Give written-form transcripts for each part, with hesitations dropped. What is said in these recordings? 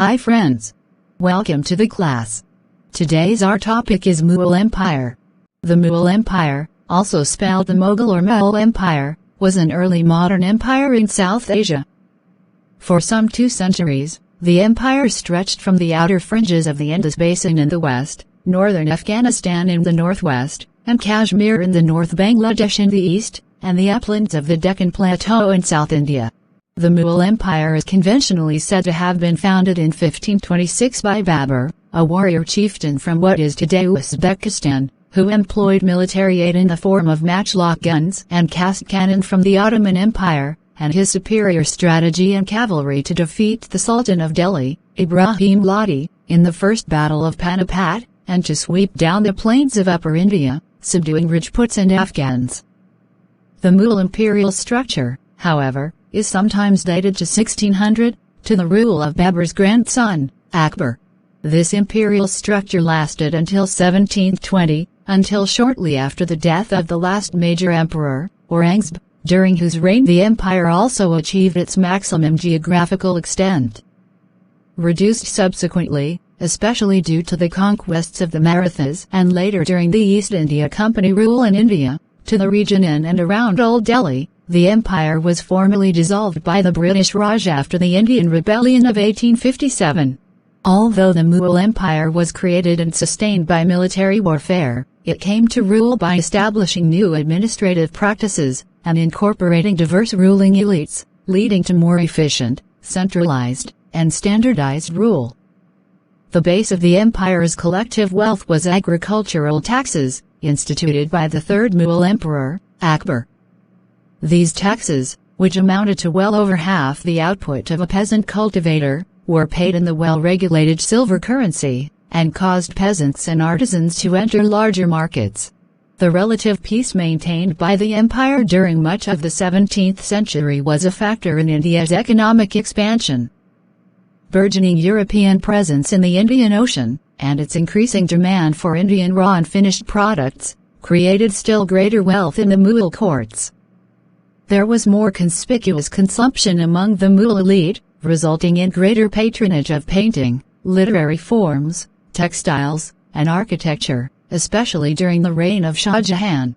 Hi friends. Welcome to the class. Today's our topic is Mughal Empire. The Mughal Empire, also spelled the Mughal or Mughal Empire, was an early modern empire in South Asia. For some 2 centuries, the empire stretched from the outer fringes of the Indus Basin in the west, northern Afghanistan in the northwest, and Kashmir in the north, Bangladesh in the east, and the uplands of the Deccan Plateau in South India. The Mughal Empire is conventionally said to have been founded in 1526 by Babur, a warrior chieftain from what is today Uzbekistan, who employed military aid in the form of matchlock guns and cast cannon from the Ottoman Empire, and his superior strategy and cavalry to defeat the Sultan of Delhi, Ibrahim Lodi, in the First Battle of Panipat, and to sweep down the plains of Upper India, subduing Rajputs and Afghans. The Mughal imperial structure, however, is sometimes dated to 1600, to the rule of Babur's grandson, Akbar. This imperial structure lasted until 1720, until shortly after the death of the last major emperor, Aurangzeb, during whose reign the empire also achieved its maximum geographical extent. Reduced subsequently, especially due to the conquests of the Marathas and later during the East India Company rule in India, to the region in and around Old Delhi, the empire was formally dissolved by the British Raj after the Indian Rebellion of 1857. Although the Mughal Empire was created and sustained by military warfare, it came to rule by establishing new administrative practices and incorporating diverse ruling elites, leading to more efficient, centralized, and standardized rule. The base of the empire's collective wealth was agricultural taxes, instituted by the third Mughal emperor, Akbar. These taxes, which amounted to well over half the output of a peasant cultivator, were paid in the well-regulated silver currency, and caused peasants and artisans to enter larger markets. The relative peace maintained by the empire during much of the 17th century was a factor in India's economic expansion. Burgeoning European presence in the Indian Ocean, and its increasing demand for Indian raw and finished products, created still greater wealth in the Mughal courts. There was more conspicuous consumption among the Mughal elite, resulting in greater patronage of painting, literary forms, textiles, and architecture, especially during the reign of Shah Jahan.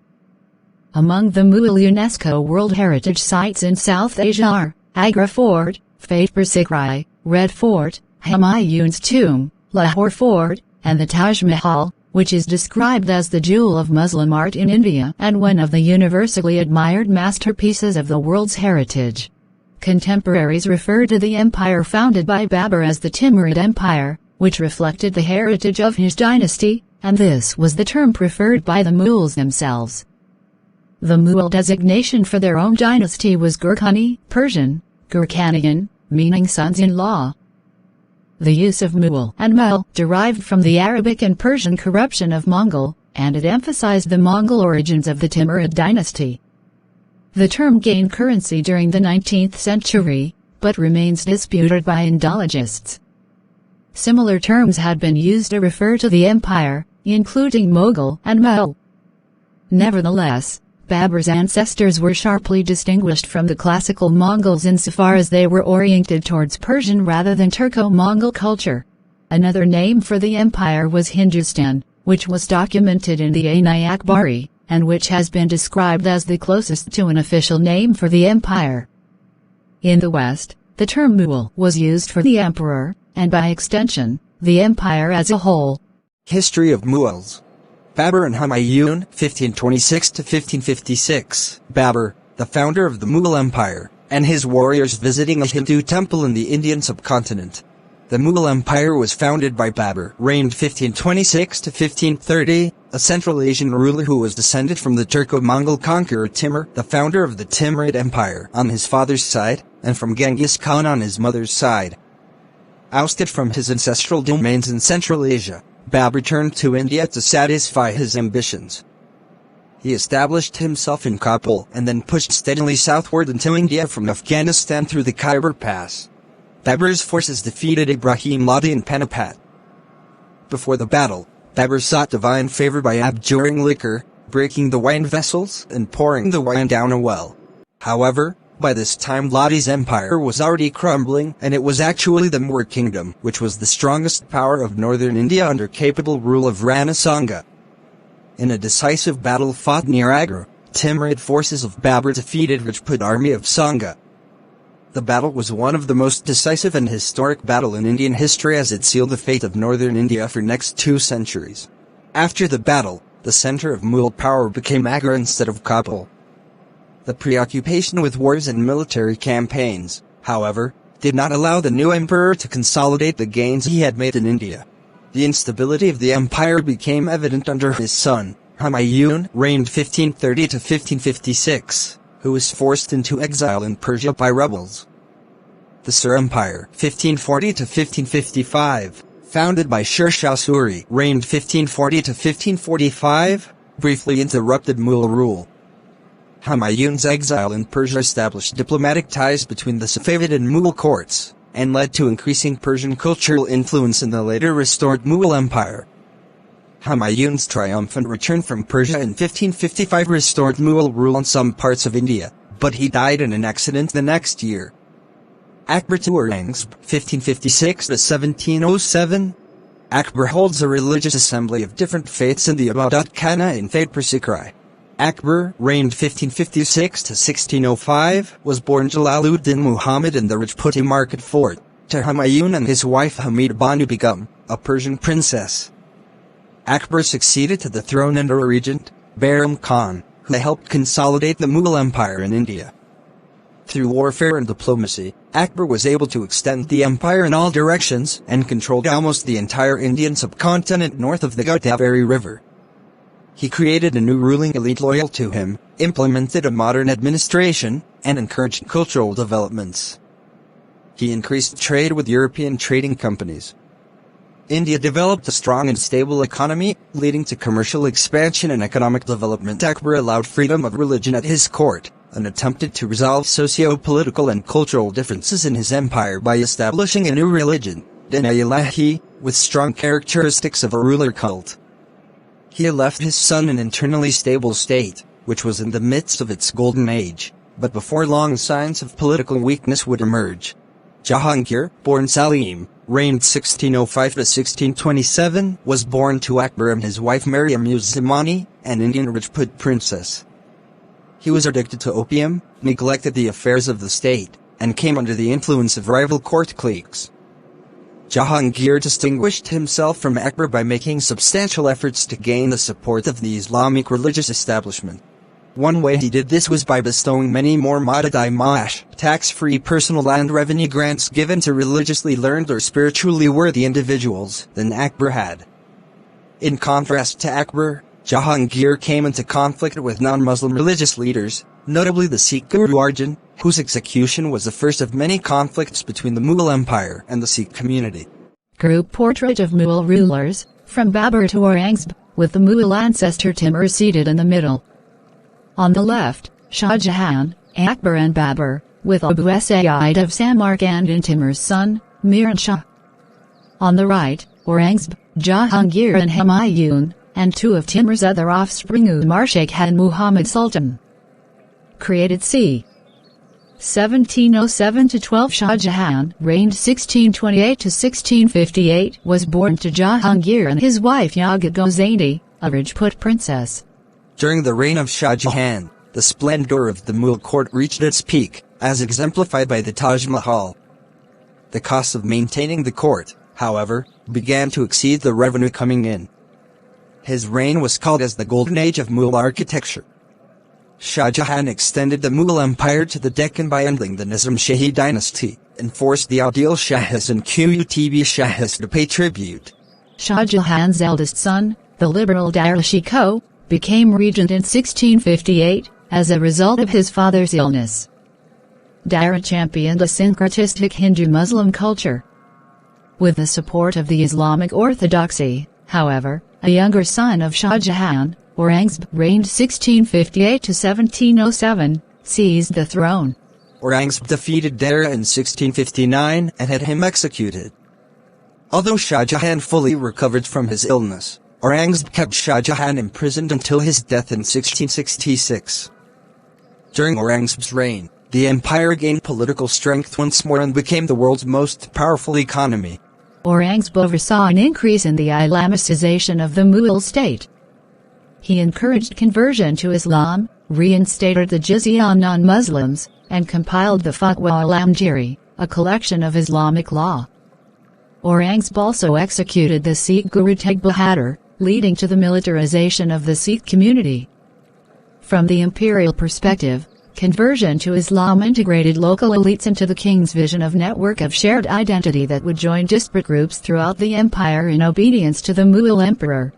Among the Mughal UNESCO World Heritage Sites in South Asia are Agra Fort, Fatehpur Sikri, Red Fort, Humayun's Tomb, Lahore Fort, and the Taj Mahal, which is described as the jewel of Muslim art in India and one of the universally admired masterpieces of the world's heritage. Contemporaries refer to the empire founded by Babur as the Timarid Empire, which reflected the heritage of his dynasty, and this was the term preferred by the Mughals themselves. The Mughal designation for their own dynasty was Gurkhani, Persian, Gurkhanian, meaning sons-in-law. The use of Mughal and Mughal derived from the Arabic and Persian corruption of Mongol, and it emphasized the Mongol origins of the Timurid dynasty. The term gained currency during the 19th century, but remains disputed by Indologists. Similar terms had been used to refer to the empire, including Mughal and Mughal. Nevertheless, Babur's ancestors were sharply distinguished from the classical Mongols insofar as they were oriented towards Persian rather than Turco-Mongol culture. Another name for the empire was Hindustan, which was documented in the Ain-i-Akbari, and which has been described as the closest to an official name for the empire. In the West, the term Mughal was used for the emperor, and by extension, the empire as a whole. History of Mughals. Babur and Humayun, 1526 to 1556. Babur, the founder of the Mughal Empire, and his warriors visiting a Hindu temple in the Indian subcontinent. The Mughal Empire was founded by Babur, reigned 1526 to 1530, a Central Asian ruler who was descended from the Turco-Mongol conqueror Timur, the founder of the Timurid Empire, on his father's side, and from Genghis Khan on his mother's side. Ousted from his ancestral domains in Central Asia, Babur returned to India to satisfy his ambitions. He established himself in Kabul and then pushed steadily southward into India from Afghanistan through the Khyber Pass. Babur's forces defeated Ibrahim Lodi in Panipat. Before the battle, Babur sought divine favor by abjuring liquor, breaking the wine vessels, and pouring the wine down a well. However, By this time Lodi's empire was already crumbling, and it was actually the Moor kingdom, which was the strongest power of northern India under capable rule of Rana Sanga. In a decisive battle fought near Agra, Timarid forces of Babur defeated Rajput army of Sanga. The battle was one of the most decisive and historic battle in Indian history as it sealed the fate of northern India for next 2 centuries. After the battle, the center of Mughal power became Agra instead of Kabul. The preoccupation with wars and military campaigns, however, did not allow the new emperor to consolidate the gains he had made in India. The instability of the empire became evident under his son, Humayun, reigned 1530 to 1556, who was forced into exile in Persia by rebels. The Sur Empire, 1540 to 1555, founded by Sher Shah Suri, reigned 1540 to 1545, briefly interrupted Mughal rule. Humayun's exile in Persia established diplomatic ties between the Safavid and Mughal courts, and led to increasing Persian cultural influence in the later restored Mughal Empire. Humayun's triumphant return from Persia in 1555 restored Mughal rule on some parts of India, but he died in an accident the next year. Akbar to Aurangzeb, 1556 to 1707. Akbar holds a religious assembly of different faiths in the Abadat Khana in Fatehpur Sikri. Akbar, reigned 1556 to 1605, was born Jalaluddin Muhammad in the Rajputi market fort, to Humayun and his wife Hamida Banu Begum, a Persian princess. Akbar succeeded to the throne under a regent, Bahram Khan, who helped consolidate the Mughal Empire in India. Through warfare and diplomacy, Akbar was able to extend the empire in all directions and controlled almost the entire Indian subcontinent north of the Godavari River. He created a new ruling elite loyal to him, implemented a modern administration, and encouraged cultural developments. He increased trade with European trading companies. India developed a strong and stable economy, leading to commercial expansion and economic development. Akbar allowed freedom of religion at his court, and attempted to resolve socio-political and cultural differences in his empire by establishing a new religion, Din-e-Ilahi, with strong characteristics of a ruler cult. He left his son an internally stable state, which was in the midst of its golden age, but before long signs of political weakness would emerge. Jahangir, born Salim, reigned 1605 to 1627, was born to Akbar and his wife Maryam-uz-Zamani, an Indian Rajput princess. He was addicted to opium, neglected the affairs of the state, and came under the influence of rival court cliques. Jahangir distinguished himself from Akbar by making substantial efforts to gain the support of the Islamic religious establishment. One way he did this was by bestowing many more Madad-i-Maash, tax-free personal land revenue grants given to religiously learned or spiritually worthy individuals than Akbar had. In contrast to Akbar, Jahangir came into conflict with non-Muslim religious leaders, notably the Sikh Guru Arjan, whose execution was the first of many conflicts between the Mughal Empire and the Sikh community. Group portrait of Mughal rulers, from Babur to Aurangzeb, with the Mughal ancestor Timur seated in the middle. On the left, Shah Jahan, Akbar and Babur, with Abu Sa'id of Samarkand and Timur's son, Miran Shah. On the right, Aurangzeb, Jahangir and Humayun, and 2 of Timur's other offspring Umar Sheikh and Muhammad Sultan. Created c. 1707-12 Shah Jahan, reigned 1628 to 1658, was born to Jahangir and his wife Yaga Gozani, a Rajput princess. During the reign of Shah Jahan, the splendor of the Mughal court reached its peak, as exemplified by the Taj Mahal. The costs of maintaining the court, however, began to exceed the revenue coming in. His reign was called as the Golden Age of Mughal architecture. Shah Jahan extended the Mughal Empire to the Deccan by ending the Nizam Shahi dynasty, and forced the Adil Shahis and Qutb Shahis to pay tribute. Shah Jahan's eldest son, the liberal Dara Shikoh, became regent in 1658, as a result of his father's illness. Dara championed a syncretistic Hindu-Muslim culture. With the support of the Islamic orthodoxy, however, a younger son of Shah Jahan, Aurangzeb, reigned 1658 to 1707, seized the throne. Aurangzeb defeated Dara in 1659 and had him executed. Although Shah Jahan fully recovered from his illness, Aurangzeb kept Shah Jahan imprisoned until his death in 1666. During Aurangzeb's reign, the empire gained political strength once more and became the world's most powerful economy. Aurangzeb oversaw an increase in the Islamicization of the Mughal state. He encouraged conversion to Islam, reinstated the jizya on non-Muslims, and compiled the Fatwa al-Amgiri, a collection of Islamic law. Aurangzeb also executed the Sikh Guru Tegh Bahadur, leading to the militarization of the Sikh community. From the imperial perspective, conversion to Islam integrated local elites into the king's vision of network of shared identity that would join disparate groups throughout the empire in obedience to the Mughal emperor.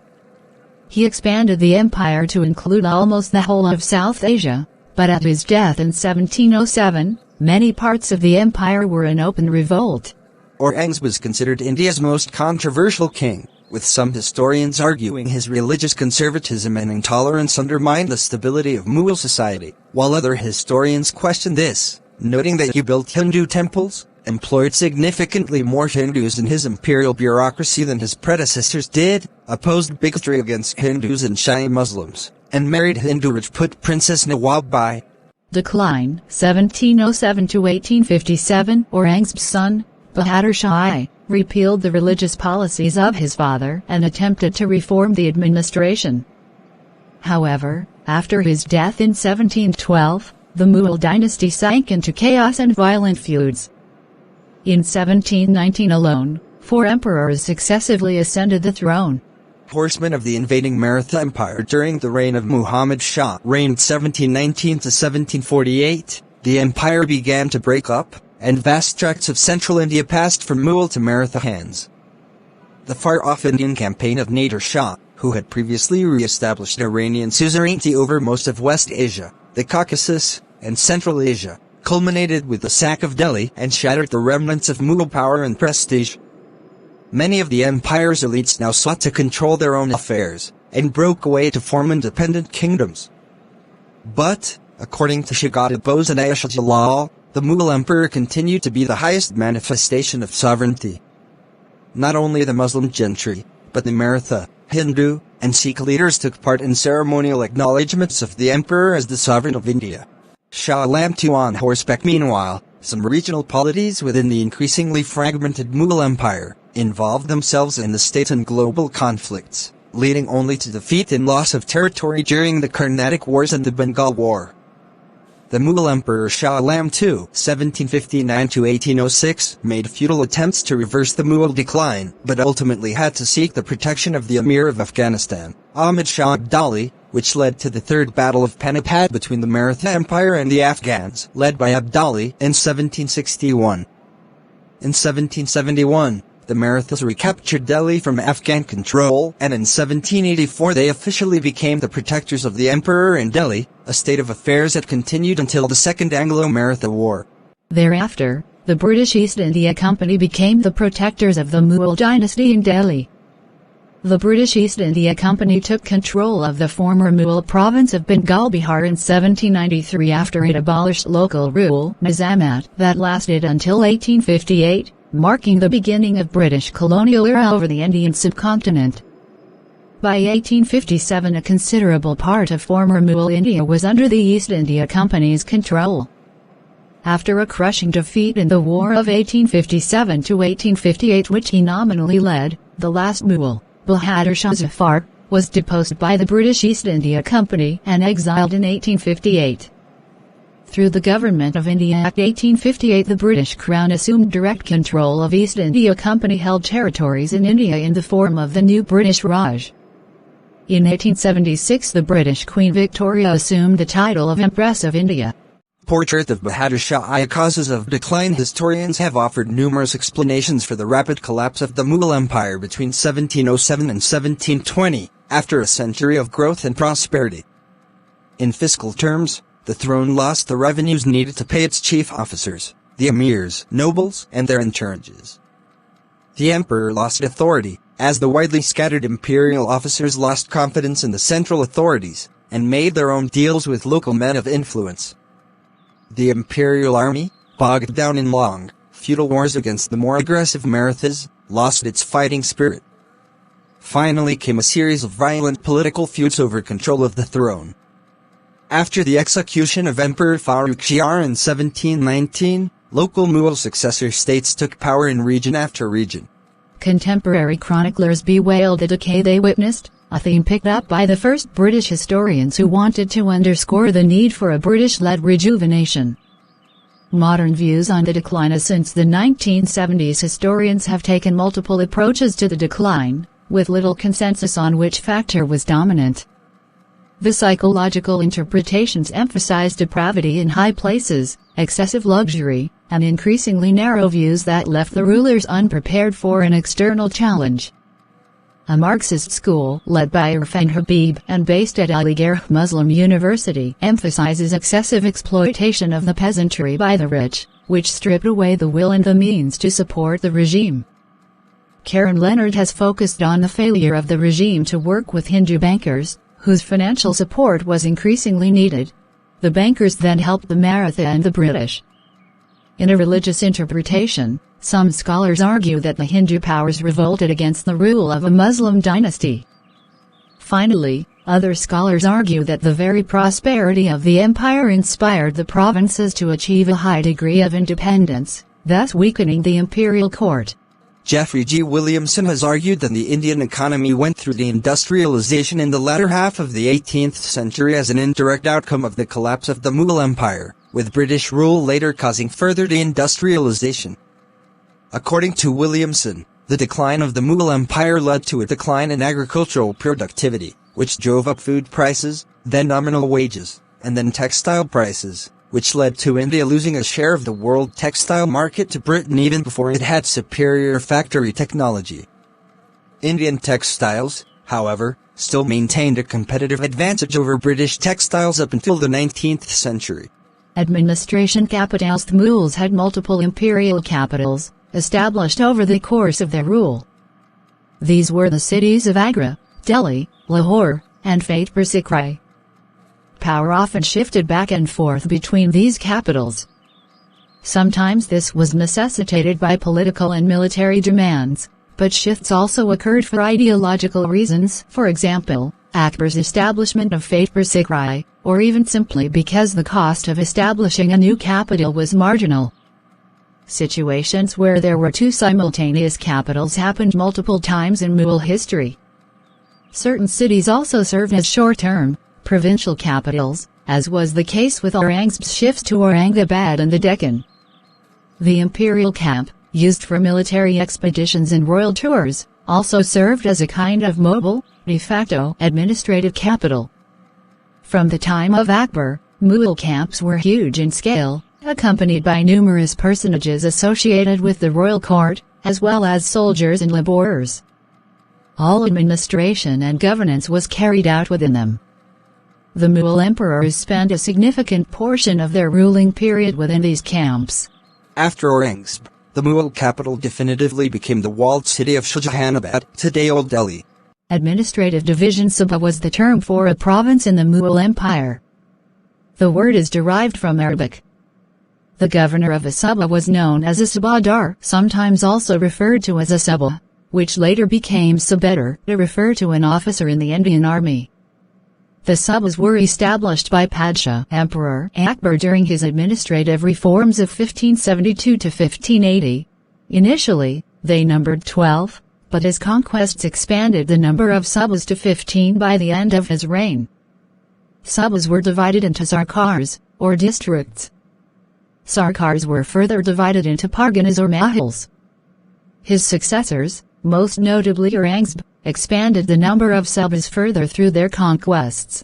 He expanded the empire to include almost the whole of South Asia, but at his death in 1707, many parts of the empire were in open revolt. Aurangzeb was considered India's most controversial king, with some historians arguing his religious conservatism and intolerance undermined the stability of Mughal society, while other historians question this, noting that he built Hindu temples, employed significantly more Hindus in his imperial bureaucracy than his predecessors did, opposed bigotry against Hindus and Shia Muslims, and married Hindu Rajput Princess Nawab Bai. Decline 1707 to 1857. Aurangzeb's son, Bahadur Shah I, repealed the religious policies of his father and attempted to reform the administration. However, after his death in 1712, the Mughal dynasty sank into chaos and violent feuds. In 1719 alone, 4 emperors successively ascended the throne. Horsemen of the invading Maratha Empire during the reign of Muhammad Shah reigned 1719 to 1748, the empire began to break up, and vast tracts of central India passed from Mughal to Maratha hands. The far-off Indian campaign of Nader Shah, who had previously re-established Iranian suzerainty over most of West Asia, the Caucasus, and Central Asia, culminated with the sack of Delhi and shattered the remnants of Mughal power and prestige. Many of the empire's elites now sought to control their own affairs, and broke away to form independent kingdoms. But, according to Shaghat Bose and Ayesha Jalal, the Mughal emperor continued to be the highest manifestation of sovereignty. Not only the Muslim gentry, but the Maratha, Hindu, and Sikh leaders took part in ceremonial acknowledgements of the emperor as the sovereign of India. Shah Alam II on horseback. Meanwhile, some regional polities within the increasingly fragmented Mughal Empire involved themselves in the state and global conflicts, leading only to defeat and loss of territory during the Carnatic Wars and the Bengal War. The Mughal Emperor Shah Alam II (1759–1806) made futile attempts to reverse the Mughal decline, but ultimately had to seek the protection of the Emir of Afghanistan, Ahmad Shah Abdali, which led to the Third Battle of Panipat between the Maratha Empire and the Afghans, led by Abdali, in 1761. In 1771, the Marathas recaptured Delhi from Afghan control, and in 1784 they officially became the protectors of the emperor in Delhi, a state of affairs that continued until the Second Anglo-Maratha War. Thereafter, the British East India Company became the protectors of the Mughal dynasty in Delhi. The British East India Company took control of the former Mughal province of Bengal Bihar in 1793 after it abolished local rule Nizamat that lasted until 1858. Marking the beginning of British colonial era over the Indian subcontinent. By 1857 a considerable part of former Mughal India was under the East India Company's control. After a crushing defeat in the War of 1857 to 1858 which he nominally led, the last Mughal, Bahadur Shah Zafar, was deposed by the British East India Company and exiled in 1858. Through the Government of India Act 1858 the British Crown assumed direct control of East India Company-held territories in India in the form of the new British Raj. In 1876 the British Queen Victoria assumed the title of Empress of India. Portrait of Bahadur Shah I. Causes of decline. Historians have offered numerous explanations for the rapid collapse of the Mughal Empire between 1707 and 1720, after a century of growth and prosperity. In fiscal terms, the throne lost the revenues needed to pay its chief officers, the emirs, nobles, and their entourages. The emperor lost authority, as the widely scattered imperial officers lost confidence in the central authorities, and made their own deals with local men of influence. The imperial army, bogged down in long, feudal wars against the more aggressive Marathas, lost its fighting spirit. Finally came a series of violent political feuds over control of the throne. After the execution of Emperor Farrukhsiyar in 1719, local Mughal successor states took power in region after region. Contemporary chroniclers bewailed the decay they witnessed, a theme picked up by the first British historians who wanted to underscore the need for a British-led rejuvenation. Modern views on the decline. Since the 1970s, historians have taken multiple approaches to the decline, with little consensus on which factor was dominant. The psychological interpretations emphasize depravity in high places, excessive luxury, and increasingly narrow views that left the rulers unprepared for an external challenge. A Marxist school, led by Irfan Habib and based at Aligarh Muslim University, emphasizes excessive exploitation of the peasantry by the rich, which stripped away the will and the means to support the regime. Karen Leonard has focused on the failure of the regime to work with Hindu bankers, whose financial support was increasingly needed. The bankers then helped the Maratha and the British. In a religious interpretation, some scholars argue that the Hindu powers revolted against the rule of a Muslim dynasty. Finally, other scholars argue that the very prosperity of the empire inspired the provinces to achieve a high degree of independence, thus weakening the imperial court. Jeffrey G. Williamson has argued that the Indian economy went through the industrialization in the latter half of the 18th century as an indirect outcome of the collapse of the Mughal Empire, with British rule later causing further deindustrialization. According to Williamson, the decline of the Mughal Empire led to a decline in agricultural productivity, which drove up food prices, then nominal wages, and then textile prices, which led to India losing a share of the world textile market to Britain even before it had superior factory technology. Indian textiles, however, still maintained a competitive advantage over British textiles up until the 19th century. Administration capitals. The Mughals had multiple imperial capitals, established over the course of their rule. These were the cities of Agra, Delhi, Lahore, and Fatehpur Sikri. Power often shifted back and forth between these capitals. Sometimes this was necessitated by political and military demands, but shifts also occurred for ideological reasons, for example, Akbar's establishment of Fatehpur Sikri, or even simply because the cost of establishing a new capital was marginal. Situations where there were two simultaneous capitals happened multiple times in Mughal history. Certain cities also served as short-term, provincial capitals, as was the case with Aurangzeb's shifts to Aurangabad and the Deccan. The imperial camp, used for military expeditions and royal tours, also served as a kind of mobile, de facto administrative capital. From the time of Akbar, Mughal camps were huge in scale, accompanied by numerous personages associated with the royal court, as well as soldiers and laborers. All administration and governance was carried out within them. The Mughal emperors spent a significant portion of their ruling period within these camps. After Aurangzeb, the Mughal capital definitively became the walled city of Shahjahanabad, today Old Delhi. Administrative division. Suba was the term for a province in the Mughal Empire. The word is derived from Arabic. The governor of a Suba was known as a Subadar, sometimes also referred to as a Suba, which later became Subedar to refer to an officer in the Indian Army. The Subas were established by Padshah Emperor Akbar during his administrative reforms of 1572 to 1580. Initially, they numbered 12, but his conquests expanded the number of Subas to 15 by the end of his reign. Subas were divided into sarkars, or districts. Sarkars were further divided into parganas or mahals. His successors, most notably Aurangzeb, expanded the number of Subas further through their conquests.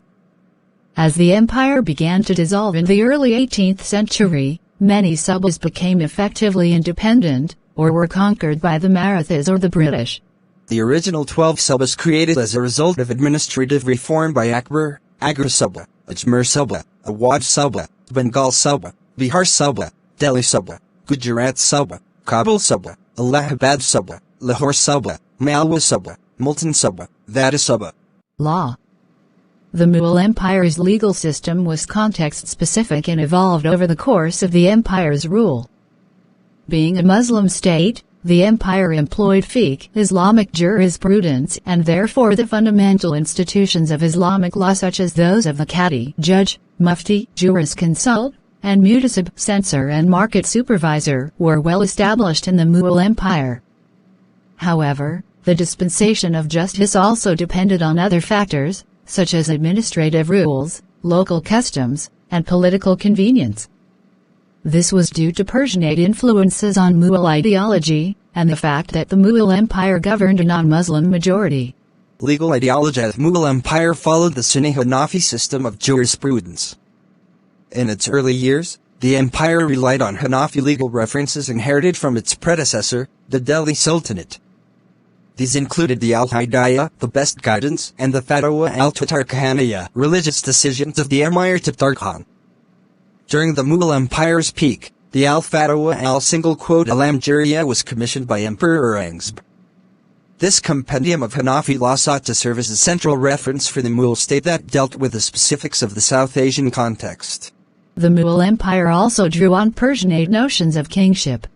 As the empire began to dissolve in the early 18th century, many Subas became effectively independent, or were conquered by the Marathas or the British. The original 12 Subas created as a result of administrative reform by Akbar: Agra Suba, Ajmer Suba, Awadh Suba, Bengal Suba, Bihar Suba, Delhi Suba, Gujarat Suba, Kabul Suba, Allahabad Suba, Lahore Suba, Malwa Suba, Multan Suba, Vadha Suba. Law. The Mughal Empire's legal system was context-specific and evolved over the course of the empire's rule. Being a Muslim state, the empire employed fiqh, Islamic jurisprudence, and therefore the fundamental institutions of Islamic law such as those of the qadi, judge, Mufti, jurisconsult, and mutasib, censor and market supervisor, were well established in the Mughal Empire. However, the dispensation of justice also depended on other factors, such as administrative rules, local customs, and political convenience. This was due to Persianate influences on Mughal ideology, and the fact that the Mughal Empire governed a non-Muslim majority. Legal ideology of the Mughal Empire followed the Sunni Hanafi system of jurisprudence. In its early years, the empire relied on Hanafi legal references inherited from its predecessor, the Delhi Sultanate. These included the Al-Hidayah, the Best Guidance, and the Fatwa al-Tatarkhaniya, religious decisions of the Emir Tatar Khan. During the Mughal Empire's peak, the Al-Fatwa al-Al-Amjariya was commissioned by Emperor Aurangzeb. This compendium of Hanafi law sought to serve as a central reference for the Mughal state that dealt with the specifics of the South Asian context. The Mughal Empire also drew on Persianate notions of kingship.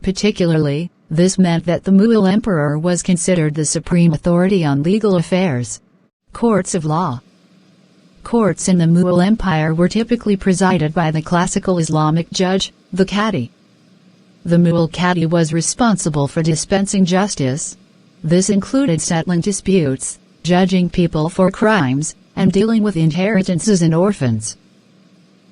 Particularly, this meant that the Mughal emperor was considered the supreme authority on legal affairs. Courts of law. Courts in the Mughal Empire were typically presided by the classical Islamic judge, the Qadi. The Mughal Qadi was responsible for dispensing justice. This included settling disputes, judging people for crimes, and dealing with inheritances and orphans.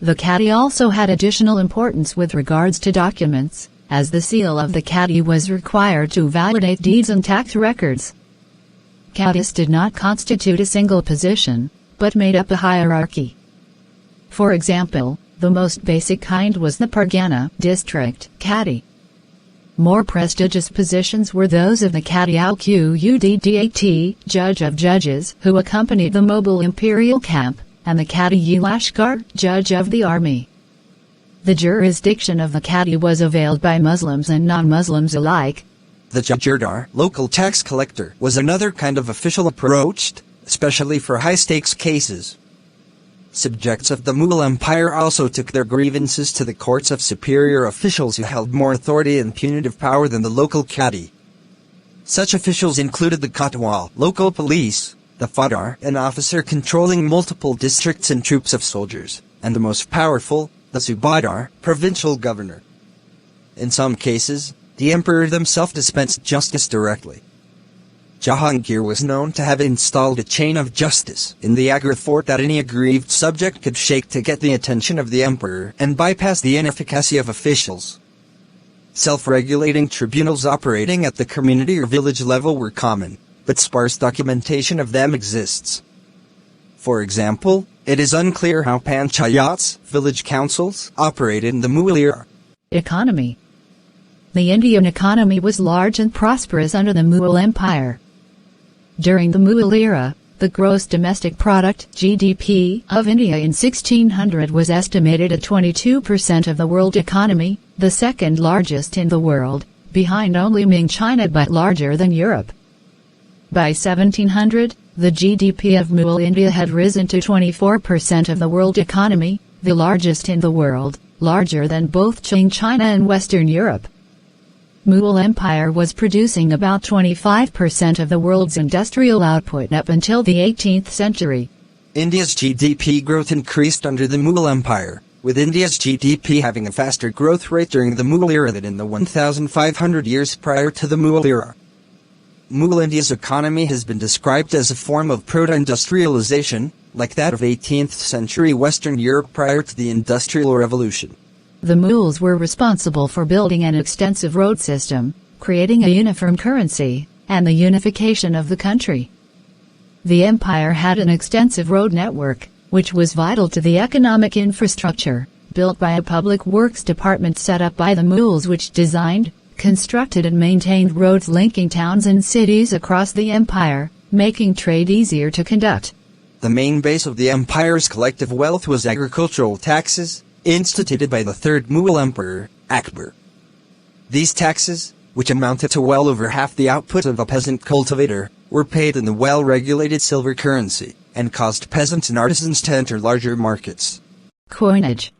The Qadi also had additional importance with regards to documents, as the seal of the Qadi was required to validate deeds and tax records. Qadis did not constitute a single position, but made up a hierarchy. For example, the most basic kind was the Pargana district Qadi. More prestigious positions were those of the Qadi al-Qudat, judge of judges, who accompanied the mobile imperial camp, and the Qadi-i-Lashkar, judge of the army. The jurisdiction of the Qadi was availed by Muslims and non-Muslims alike. The Jagirdar, local tax collector, was another kind of official approached, especially for high-stakes cases. Subjects of the Mughal Empire also took their grievances to the courts of superior officials who held more authority and punitive power than the local Qadi. Such officials included the Kotwal, local police, the Fadar, an officer controlling multiple districts and troops of soldiers, and the most powerful, the Subadar, provincial governor. In some cases, the emperor himself dispensed justice directly. Jahangir was known to have installed a chain of justice in the Agra fort that any aggrieved subject could shake to get the attention of the emperor and bypass the inefficacy of officials. Self-regulating tribunals operating at the community or village level were common, but sparse documentation of them exists. For example, it is unclear how panchayats, village councils, operated in the Mughal era. Economy. The Indian economy was large and prosperous under the Mughal Empire. During the Mughal era, the gross domestic product (GDP) of India in 1600 was estimated at 22% of the world economy, the second largest in the world, behind only Ming China but larger than Europe. By 1700, the GDP of Mughal India had risen to 24% of the world economy, the largest in the world, larger than both Qing China and Western Europe. Mughal Empire was producing about 25% of the world's industrial output up until the 18th century. India's GDP growth increased under the Mughal Empire, with India's GDP having a faster growth rate during the Mughal era than in the 1,500 years prior to the Mughal era. Mughal India's economy has been described as a form of proto-industrialization, like that of 18th century Western Europe prior to the Industrial Revolution. The Mughals were responsible for building an extensive road system, creating a uniform currency, and the unification of the country. The empire had an extensive road network, which was vital to the economic infrastructure, built by a public works department set up by the Mughals, which designed, constructed and maintained roads linking towns and cities across the empire, making trade easier to conduct. The main base of the empire's collective wealth was agricultural taxes, instituted by the third Mughal emperor, Akbar. These taxes, which amounted to well over half the output of a peasant cultivator, were paid in the well-regulated silver currency, and caused peasants and artisans to enter larger markets. Coinage.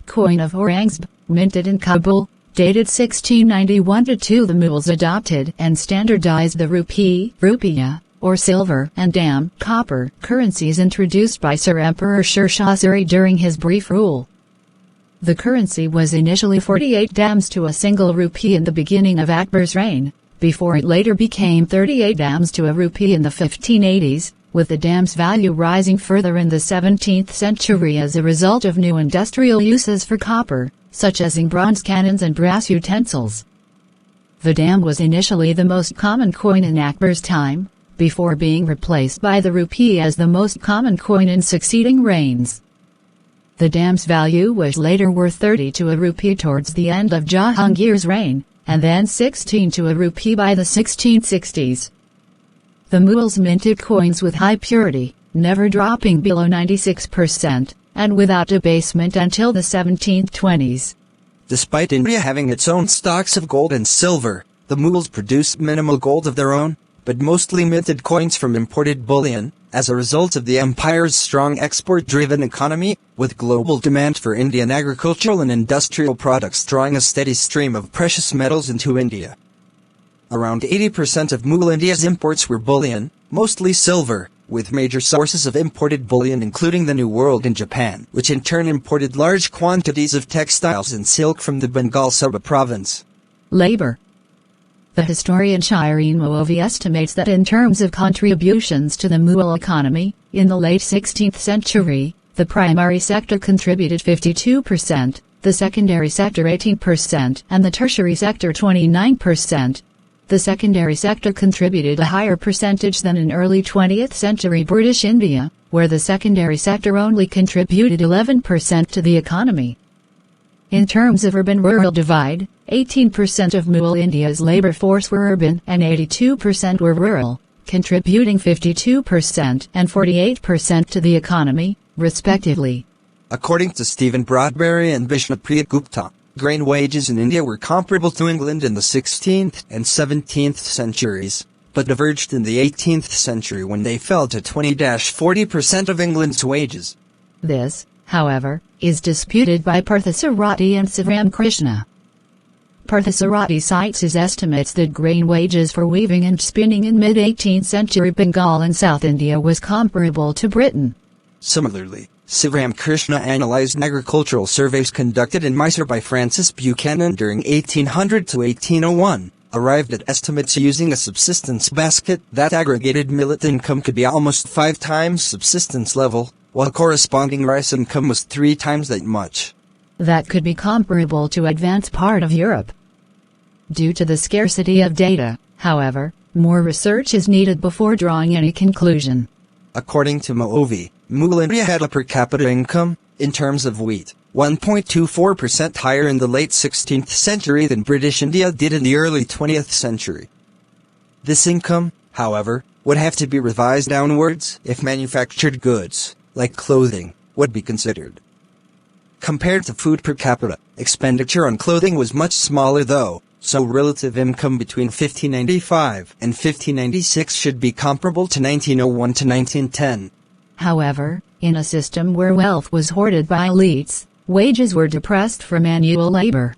Coin of Aurangzeb, minted in Kabul, dated 1691-2. The Mughals adopted and standardized the rupee, rupiah, or silver, and dam, copper, currencies introduced by Sir Emperor Sher Shah Suri during his brief rule. The currency was initially 48 dams to a single rupee in the beginning of Akbar's reign, before it later became 38 dams to a rupee in the 1580s, with the dam's value rising further in the 17th century as a result of new industrial uses for copper, such as in bronze cannons and brass utensils. The dam was initially the most common coin in Akbar's time, before being replaced by the rupee as the most common coin in succeeding reigns. The dam's value was later worth 30 to a rupee towards the end of Jahangir's reign, and then 16 to a rupee by the 1660s. The Mughals minted coins with high purity, never dropping below 96%, and without debasement until the 1720s. Despite India having its own stocks of gold and silver, the Mughals produced minimal gold of their own, but mostly minted coins from imported bullion, as a result of the empire's strong export-driven economy, with global demand for Indian agricultural and industrial products drawing a steady stream of precious metals into India. Around 80% of Mughal India's imports were bullion, mostly silver, with major sources of imported bullion including the New World and Japan, which in turn imported large quantities of textiles and silk from the Bengal Suba province. Labor. The historian Shireen Moavi estimates that in terms of contributions to the Mughal economy, in the late 16th century, the primary sector contributed 52%, the secondary sector 18%, and the tertiary sector 29%. The secondary sector contributed a higher percentage than in early 20th century British India, where the secondary sector only contributed 11% to the economy. In terms of urban-rural divide, 18% of Mughal India's labor force were urban and 82% were rural, contributing 52% and 48% to the economy, respectively. According to Stephen Broadberry and Vishnupriya Gupta, grain wages in India were comparable to England in the 16th and 17th centuries, but diverged in the 18th century when they fell to 20–40% of England's wages. This, however, is disputed by Parthasarathi and Sivaram Krishna. Parthasarathi cites his estimates that grain wages for weaving and spinning in mid-18th century Bengal and South India was comparable to Britain. Similarly, Sivaram Krishna analyzed agricultural surveys conducted in Mysore by Francis Buchanan during 1800 to 1801, arrived at estimates using a subsistence basket that aggregated millet income could be almost 5 times subsistence level, while corresponding rice income was 3 times that much. That could be comparable to advanced part of Europe. Due to the scarcity of data, however, more research is needed before drawing any conclusion. According to Moavi, Mughal India had a per capita income, in terms of wheat, 1.24% higher in the late 16th century than British India did in the early 20th century. This income, however, would have to be revised downwards if manufactured goods, like clothing, would be considered. Compared to food per capita, expenditure on clothing was much smaller though, so relative income between 1595 and 1596 should be comparable to 1901 to 1910. However, in a system where wealth was hoarded by elites, wages were depressed for manual labor.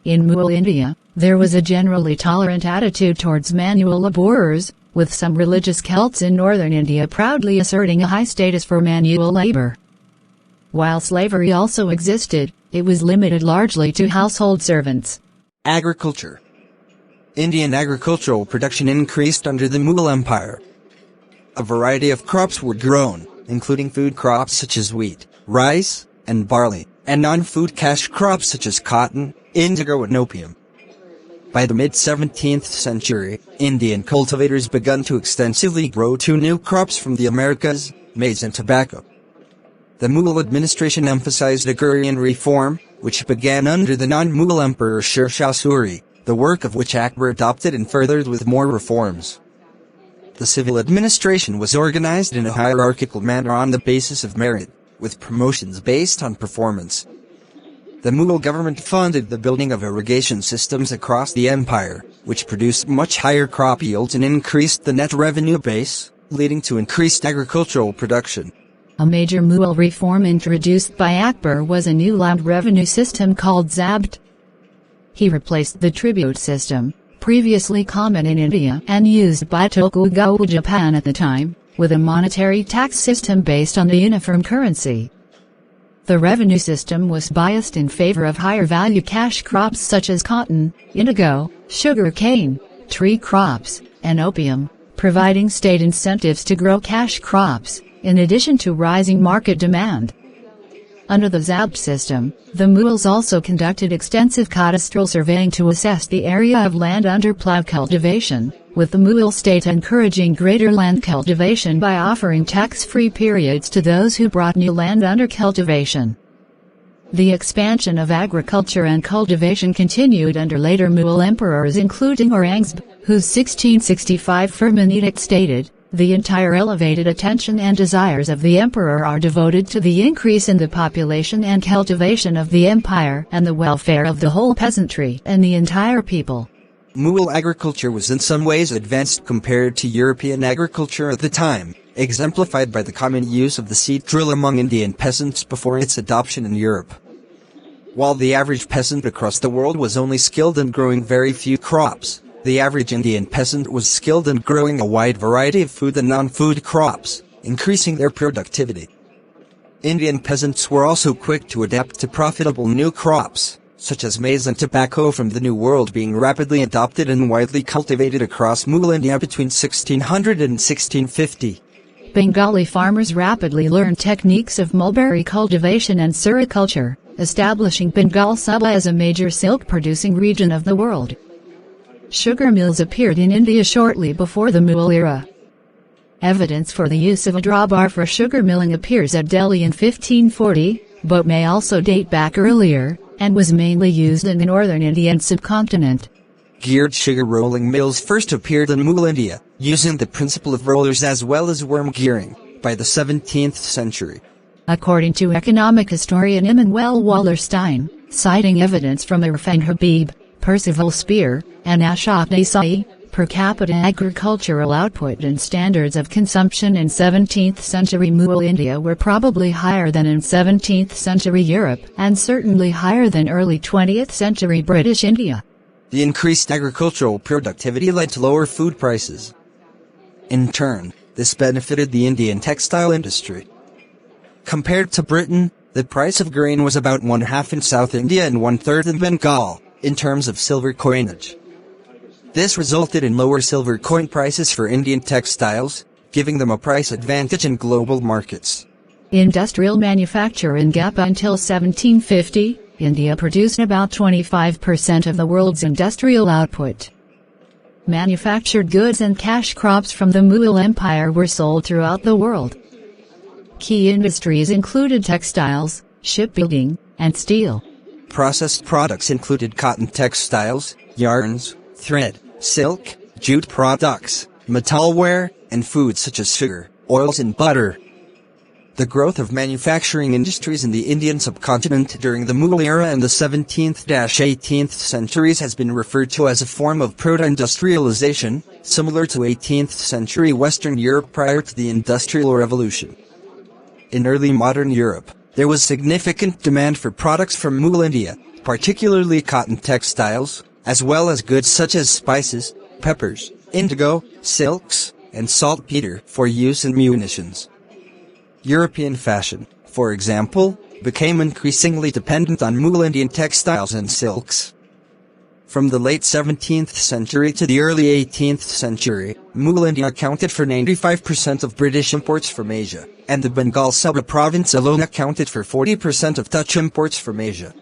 In Mughal India, there was a generally tolerant attitude towards manual laborers, with some religious cults in northern India proudly asserting a high status for manual labor. While slavery also existed, it was limited largely to household servants. Agriculture. Indian agricultural production increased under the Mughal Empire. A variety of crops were grown, including food crops such as wheat, rice, and barley, and non-food cash crops such as cotton, indigo and opium. By the mid-17th century, Indian cultivators began to extensively grow 2 new crops from the Americas, maize and tobacco. The Mughal administration emphasized Agrarian Reform, which began under the non-Mughal Emperor Sher Shah Suri, the work of which Akbar adopted and furthered with more reforms. The civil administration was organized in a hierarchical manner on the basis of merit, with promotions based on performance. The Mughal government funded the building of irrigation systems across the empire, which produced much higher crop yields and increased the net revenue base, leading to increased agricultural production. A major Mughal reform introduced by Akbar was a new land revenue system called Zabt. He replaced the tribute system, previously common in India and used by Tokugawa Japan at the time, with a monetary tax system based on the uniform currency. The revenue system was biased in favor of higher-value cash crops such as cotton, indigo, sugar cane, tree crops, and opium, providing state incentives to grow cash crops, in addition to rising market demand. Under the ZAB system, the Mughals also conducted extensive cadastral surveying to assess the area of land under plough cultivation, with the Mughal state encouraging greater land cultivation by offering tax-free periods to those who brought new land under cultivation. The expansion of agriculture and cultivation continued under later Mughal emperors including Aurangzeb, whose 1665 Firman Edict stated, "The entire elevated attention and desires of the emperor are devoted to the increase in the population and cultivation of the empire and the welfare of the whole peasantry and the entire people." Mughal agriculture was in some ways advanced compared to European agriculture at the time, exemplified by the common use of the seed drill among Indian peasants before its adoption in Europe. While the average peasant across the world was only skilled in growing very few crops, the average Indian peasant was skilled in growing a wide variety of food and non-food crops, increasing their productivity. Indian peasants were also quick to adapt to profitable new crops, such as maize and tobacco from the New World being rapidly adopted and widely cultivated across Mughal India between 1600 and 1650. Bengali farmers rapidly learned techniques of mulberry cultivation and sericulture, establishing Bengal Suba as a major silk-producing region of the world. Sugar mills appeared in India shortly before the Mughal era. Evidence for the use of a drawbar for sugar milling appears at Delhi in 1540, but may also date back earlier, and was mainly used in the northern Indian subcontinent. Geared sugar rolling mills first appeared in Mughal India, using the principle of rollers as well as worm gearing, by the 17th century. According to economic historian Immanuel Wallerstein, citing evidence from Irfan Habib, Percival Speer, and Ashok Desai, per capita agricultural output and standards of consumption in 17th century Mughal India were probably higher than in 17th century Europe and certainly higher than early 20th century British India. The increased agricultural productivity led to lower food prices. In turn, this benefited the Indian textile industry. Compared to Britain, the price of grain was about one-half in South India and one-third in Bengal, in terms of silver coinage. This resulted in lower silver coin prices for Indian textiles, giving them a price advantage in global markets. Industrial manufacture in Gapa until 1750, India produced about 25% of the world's industrial output. Manufactured goods and cash crops from the Mughal Empire were sold throughout the world. Key industries included textiles, shipbuilding, and steel. Processed products included cotton textiles, yarns, thread, silk, jute products, metalware, and foods such as sugar, oils and butter. The growth of manufacturing industries in the Indian subcontinent during the Mughal era and the 17th–18th centuries has been referred to as a form of proto-industrialization, similar to 18th century Western Europe prior to the Industrial Revolution. In early modern Europe, there was significant demand for products from Mughal India, particularly cotton textiles, as well as goods such as spices, peppers, indigo, silks, and saltpeter for use in munitions. European fashion, for example, became increasingly dependent on Mughal Indian textiles and silks. From the late 17th century to the early 18th century, Mughal India accounted for 95% of British imports from Asia, and the Bengal Suba province alone accounted for 40% of Dutch imports from Asia.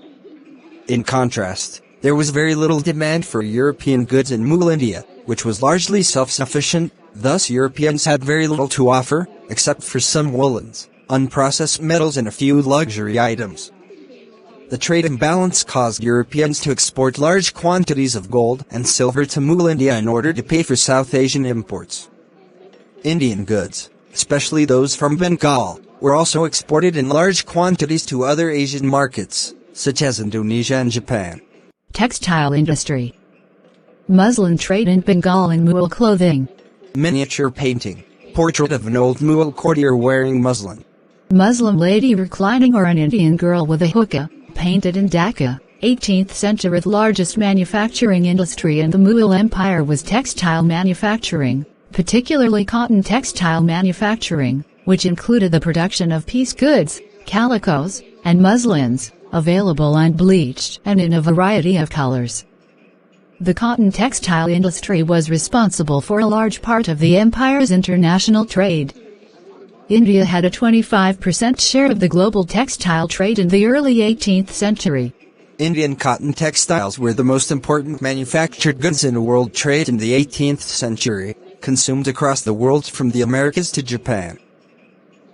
In contrast, there was very little demand for European goods in Mughal India, which was largely self-sufficient, thus Europeans had very little to offer, except for some woolens, unprocessed metals and a few luxury items. The trade imbalance caused Europeans to export large quantities of gold and silver to Mughal India in order to pay for South Asian imports. Indian goods, especially those from Bengal, were also exported in large quantities to other Asian markets, such as Indonesia and Japan. Textile industry. Muslin trade in Bengal and Mughal clothing. Miniature painting. Portrait of an old Mughal courtier wearing muslin. Muslim lady reclining or an Indian girl with a hookah, painted in Dhaka, 18th century. The largest manufacturing industry in the Mughal Empire was textile manufacturing, particularly cotton textile manufacturing, which included the production of piece goods, calicos, and muslins, available unbleached and in a variety of colors. The cotton textile industry was responsible for a large part of the empire's international trade. India had a 25% share of the global textile trade in the early 18th century. Indian cotton textiles were the most important manufactured goods in world trade in the 18th century, consumed across the world from the Americas to Japan.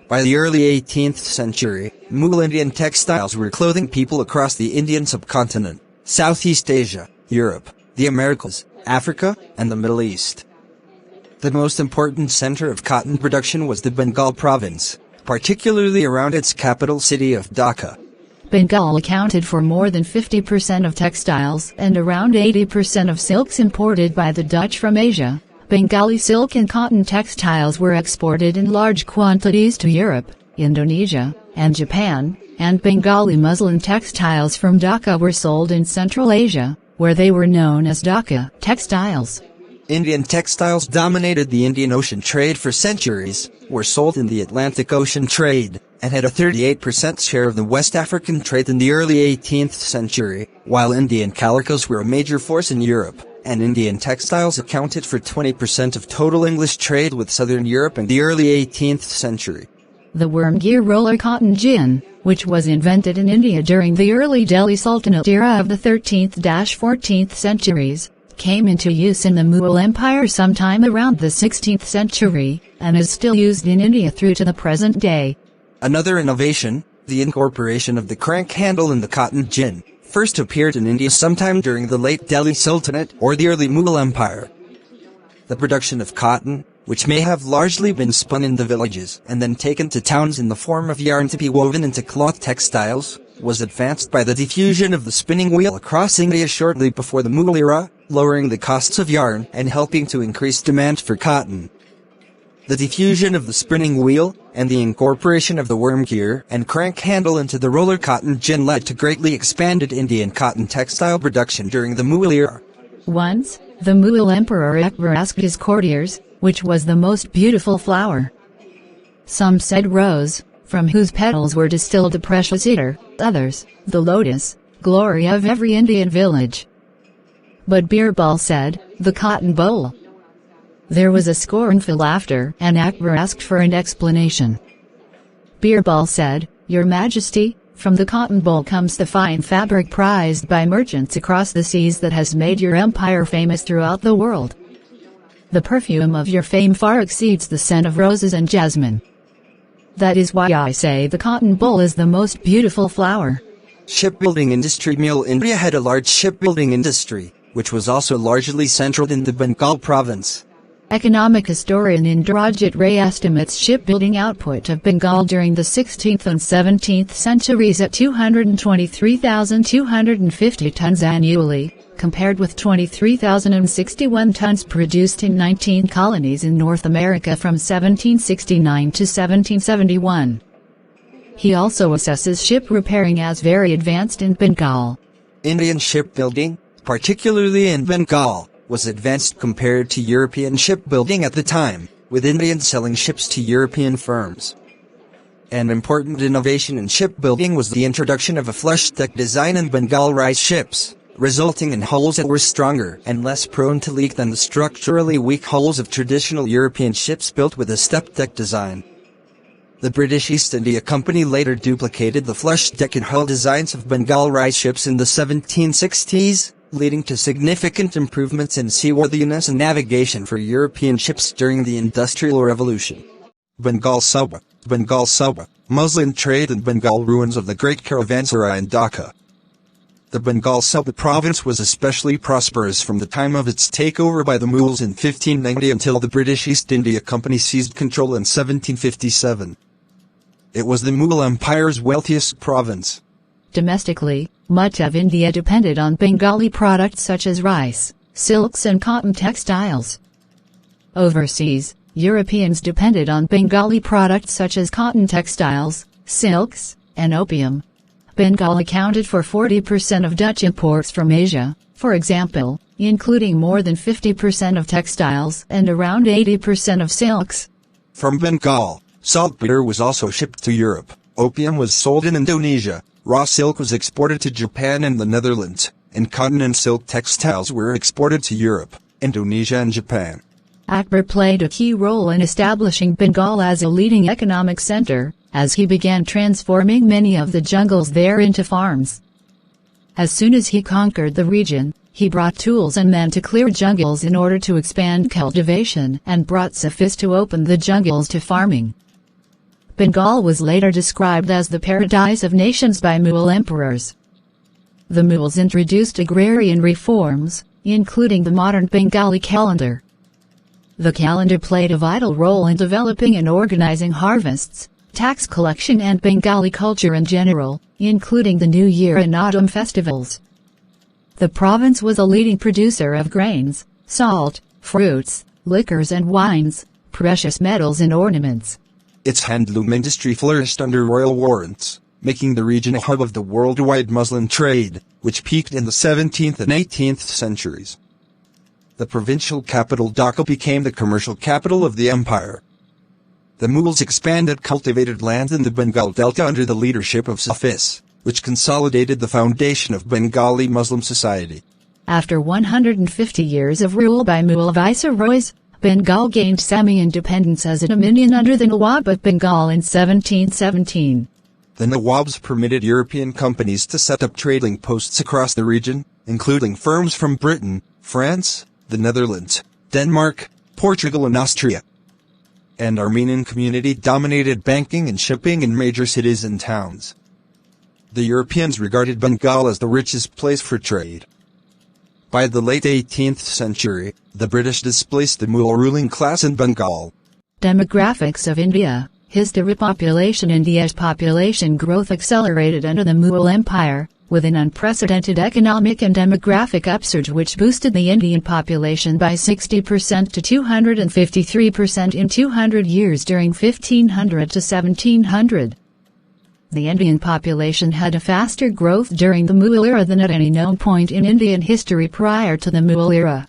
By the early 18th century, Mughal Indian textiles were clothing people across the Indian subcontinent, Southeast Asia, Europe, the Americas, Africa, and the Middle East. The most important center of cotton production was the Bengal province, particularly around its capital city of Dhaka. Bengal accounted for more than 50% of textiles and around 80% of silks imported by the Dutch from Asia. Bengali silk and cotton textiles were exported in large quantities to Europe, Indonesia, and Japan, and Bengali muslin textiles from Dhaka were sold in Central Asia, where they were known as Dhaka textiles. Indian textiles dominated the Indian Ocean trade for centuries, were sold in the Atlantic Ocean trade, and had a 38% share of the West African trade in the early 18th century, while Indian calicos were a major force in Europe, and Indian textiles accounted for 20% of total English trade with Southern Europe in the early 18th century. The worm-gear roller cotton gin, which was invented in India during the early Delhi Sultanate era of the 13th-14th centuries, came into use in the Mughal Empire sometime around the 16th century, and is still used in India through to the present day. Another innovation, the incorporation of the crank handle in the cotton gin, first appeared in India sometime during the late Delhi Sultanate or the early Mughal Empire. The production of cotton, which may have largely been spun in the villages and then taken to towns in the form of yarn to be woven into cloth textiles, was advanced by the diffusion of the spinning wheel across India shortly before the Mughal era, lowering the costs of yarn and helping to increase demand for cotton. The diffusion of the spinning wheel and the incorporation of the worm gear and crank handle into the roller cotton gin led to greatly expanded Indian cotton textile production during the Mughal era. Once, the Mughal Emperor Akbar asked his courtiers, which was the most beautiful flower. Some said rose, from whose petals were distilled the precious ether, others, the lotus, glory of every Indian village. But Birbal said, the cotton boll. There was a scornful laughter, and Akbar asked for an explanation. Birbal said, Your Majesty, from the cotton boll comes the fine fabric prized by merchants across the seas that has made your empire famous throughout the world. The perfume of your fame far exceeds the scent of roses and jasmine. That is why I say the cotton boll is the most beautiful flower. Shipbuilding industry. Mughal India had a large shipbuilding industry, which was also largely centered in the Bengal province. Economic historian Indrajit Ray estimates shipbuilding output of Bengal during the 16th and 17th centuries at 223,250 tons annually, compared with 23,061 tons produced in 19 colonies in North America from 1769 to 1771. He also assesses ship repairing as very advanced in Bengal. Indian shipbuilding, particularly in Bengal, was advanced compared to European shipbuilding at the time, with Indians selling ships to European firms. An important innovation in shipbuilding was the introduction of a flush deck design in Bengal rise ships, resulting in hulls that were stronger and less prone to leak than the structurally weak hulls of traditional European ships built with a step deck design. The British East India Company later duplicated the flush deck and hull designs of Bengal rise ships in the 1760s, leading to significant improvements in seaworthiness and navigation for European ships during the Industrial Revolution. Bengal Suba, muslin trade in Bengal. Ruins of the great caravanserai in Dhaka. The Bengal Suba province was especially prosperous from the time of its takeover by the Mughals in 1590 until the British East India Company seized control in 1757. It was the Mughal Empire's wealthiest province. Domestically, much of India depended on Bengali products such as rice, silks and cotton textiles. Overseas, Europeans depended on Bengali products such as cotton textiles, silks, and opium. Bengal accounted for 40% of Dutch imports from Asia, for example, including more than 50% of textiles and around 80% of silks. From Bengal, saltpeter was also shipped to Europe, opium was sold in Indonesia, raw silk was exported to Japan and the Netherlands, and cotton and silk textiles were exported to Europe, Indonesia and Japan. Akbar played a key role in establishing Bengal as a leading economic center, as he began transforming many of the jungles there into farms. As soon as he conquered the region, he brought tools and men to clear jungles in order to expand cultivation and brought Sufis to open the jungles to farming. Bengal was later described as the paradise of nations by Mughal emperors. The Mughals introduced agrarian reforms, including the modern Bengali calendar. The calendar played a vital role in developing and organizing harvests, tax collection and Bengali culture in general, including the New Year and autumn festivals. The province was a leading producer of grains, salt, fruits, liquors and wines, precious metals and ornaments. Its handloom industry flourished under royal warrants, making the region a hub of the worldwide muslin trade, which peaked in the 17th and 18th centuries. The provincial capital Dhaka became the commercial capital of the empire. The Mughals expanded cultivated land in the Bengal Delta under the leadership of Sufis, which consolidated the foundation of Bengali Muslim society. After 150 years of rule by Mughal viceroys, Bengal gained semi-independence as a dominion under the Nawab of Bengal in 1717. The Nawabs permitted European companies to set up trading posts across the region, including firms from Britain, France, the Netherlands, Denmark, Portugal and Austria. And Armenian community dominated banking and shipping in major cities and towns. The Europeans regarded Bengal as the richest place for trade. By the late 18th century, the British displaced the Mughal ruling class in Bengal. Demographics of India. History. Population. India's population growth accelerated under the Mughal Empire, with an unprecedented economic and demographic upsurge which boosted the Indian population by 60% to 253% in 200 years during 1500 to 1700. The Indian population had a faster growth during the Mughal era than at any known point in Indian history prior to the Mughal era.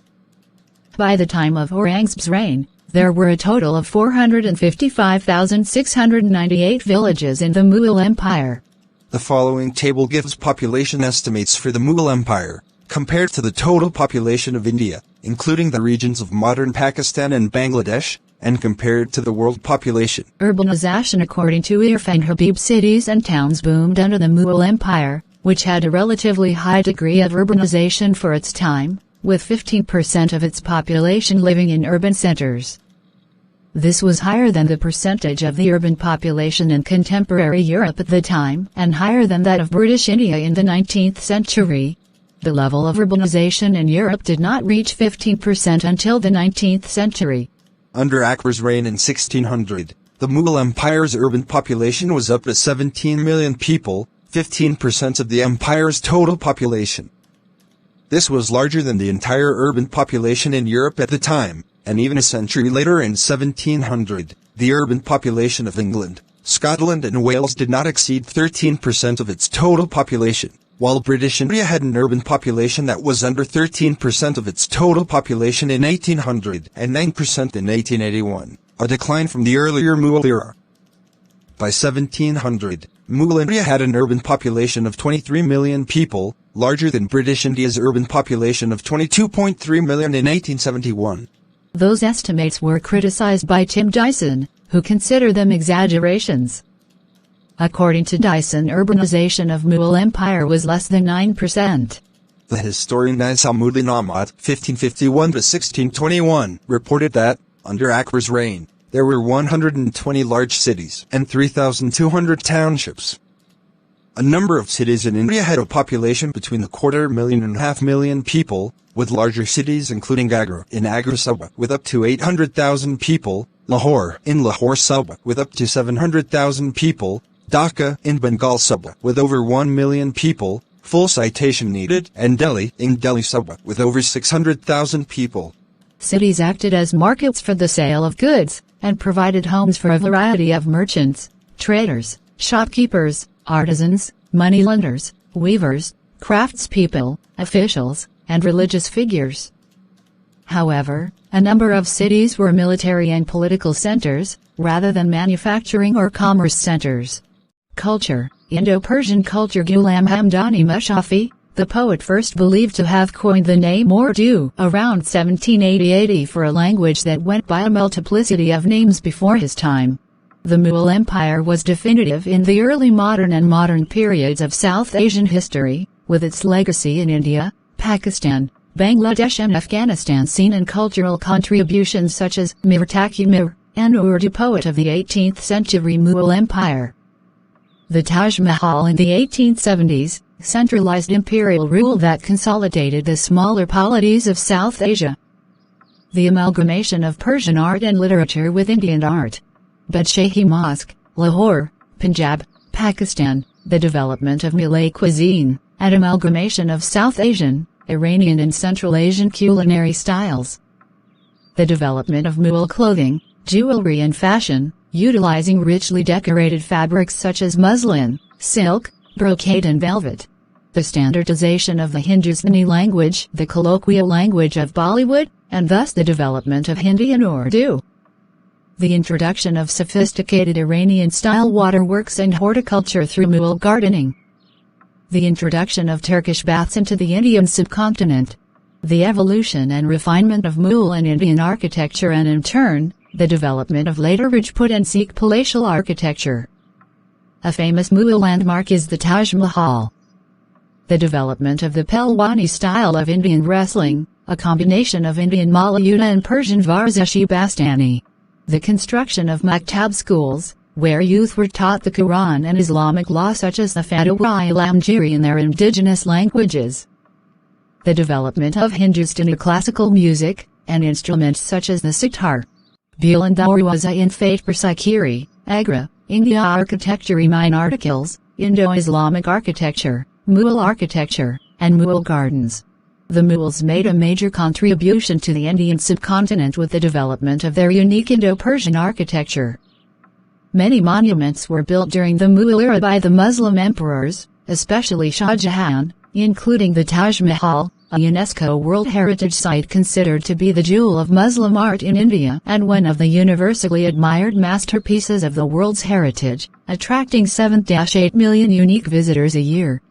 By the time of Aurangzeb's reign, there were a total of 455,698 villages in the Mughal Empire. The following table gives population estimates for the Mughal Empire, compared to the total population of India, including the regions of modern Pakistan and Bangladesh, and compared to the world population. Urbanization. According to Irfan Habib, cities and towns boomed under the Mughal Empire, which had a relatively high degree of urbanization for its time, with 15% of its population living in urban centers. This was higher than the percentage of the urban population in contemporary Europe at the time, and higher than that of British India in the 19th century. The level of urbanization in Europe did not reach 15% until the 19th century. Under Akbar's reign in 1600, the Mughal Empire's urban population was up to 17 million people, 15% of the empire's total population. This was larger than the entire urban population in Europe at the time, and even a century later in 1700, the urban population of England, Scotland and Wales did not exceed 13% of its total population, while British India had an urban population that was under 13% of its total population in 1800 and 9% in 1881, a decline from the earlier Mughal era. By 1700, Mughal India had an urban population of 23 million people, larger than British India's urban population of 22.3 million in 1871. Those estimates were criticized by Tim Dyson, who considered them exaggerations. According to Dyson, urbanization of Mughal Empire was less than 9%. The historian Nizamuddin Ahmad, 1551-1621, reported that, under Akbar's reign, there were 120 large cities and 3,200 townships. A number of cities in India had a population between 250,000 and 500,000 people, with larger cities including Agra in Agra Suba with up to 800,000 people, Lahore in Lahore Suba with up to 700,000 people, Dhaka in Bengal Suba with over 1 million people, full citation needed, and Delhi in Delhi Suba with over 600,000 people. Cities acted as markets for the sale of goods, and provided homes for a variety of merchants, traders, shopkeepers, artisans, moneylenders, weavers, craftspeople, officials, and religious figures. However, a number of cities were military and political centers, rather than manufacturing or commerce centers. Culture. Indo-Persian culture. Ghulam Hamdani Mushafi, the poet first believed to have coined the name Urdu around 1780 for a language that went by a multiplicity of names before his time. The Mughal Empire was definitive in the early modern and modern periods of South Asian history, with its legacy in India, Pakistan, Bangladesh and Afghanistan seen in cultural contributions such as Mir Taqi Mir, an Urdu poet of the 18th century Mughal Empire. The Taj Mahal in the 1870s, centralized imperial rule that consolidated the smaller polities of South Asia. The amalgamation of Persian art and literature with Indian art. Badshahi Mosque, Lahore, Punjab, Pakistan, the development of Malay cuisine, and amalgamation of South Asian, Iranian and Central Asian culinary styles. The development of Mughal clothing, jewelry and fashion, utilizing richly decorated fabrics such as muslin, silk, brocade and velvet. The standardization of the Hindustani language, the colloquial language of Bollywood, and thus the development of Hindi and Urdu. The introduction of sophisticated Iranian-style waterworks and horticulture through Mughal gardening. The introduction of Turkish baths into the Indian subcontinent. The evolution and refinement of Mughal and Indian architecture and in turn, the development of later Rajput and Sikh palatial architecture. A famous Mughal landmark is the Taj Mahal. The development of the Pelwani style of Indian wrestling, a combination of Indian Malayuddha and Persian Varzeshi Bastani. The construction of maktab schools, where youth were taught the Quran and Islamic law such as the Fatwa-i-Lamgiri in their indigenous languages. The development of Hindustani classical music, and instruments such as the sitar. Buland Darwaza in Fate for Sikiri, Agra, India architecture. Mine articles, Indo-Islamic architecture, Mughal architecture, and Mughal gardens. The Mughals made a major contribution to the Indian subcontinent with the development of their unique Indo-Persian architecture. Many monuments were built during the Mughal era by the Muslim emperors, especially Shah Jahan, including the Taj Mahal, a UNESCO World Heritage Site considered to be the jewel of Muslim art in India and one of the universally admired masterpieces of the world's heritage, attracting 7-8 million unique visitors a year.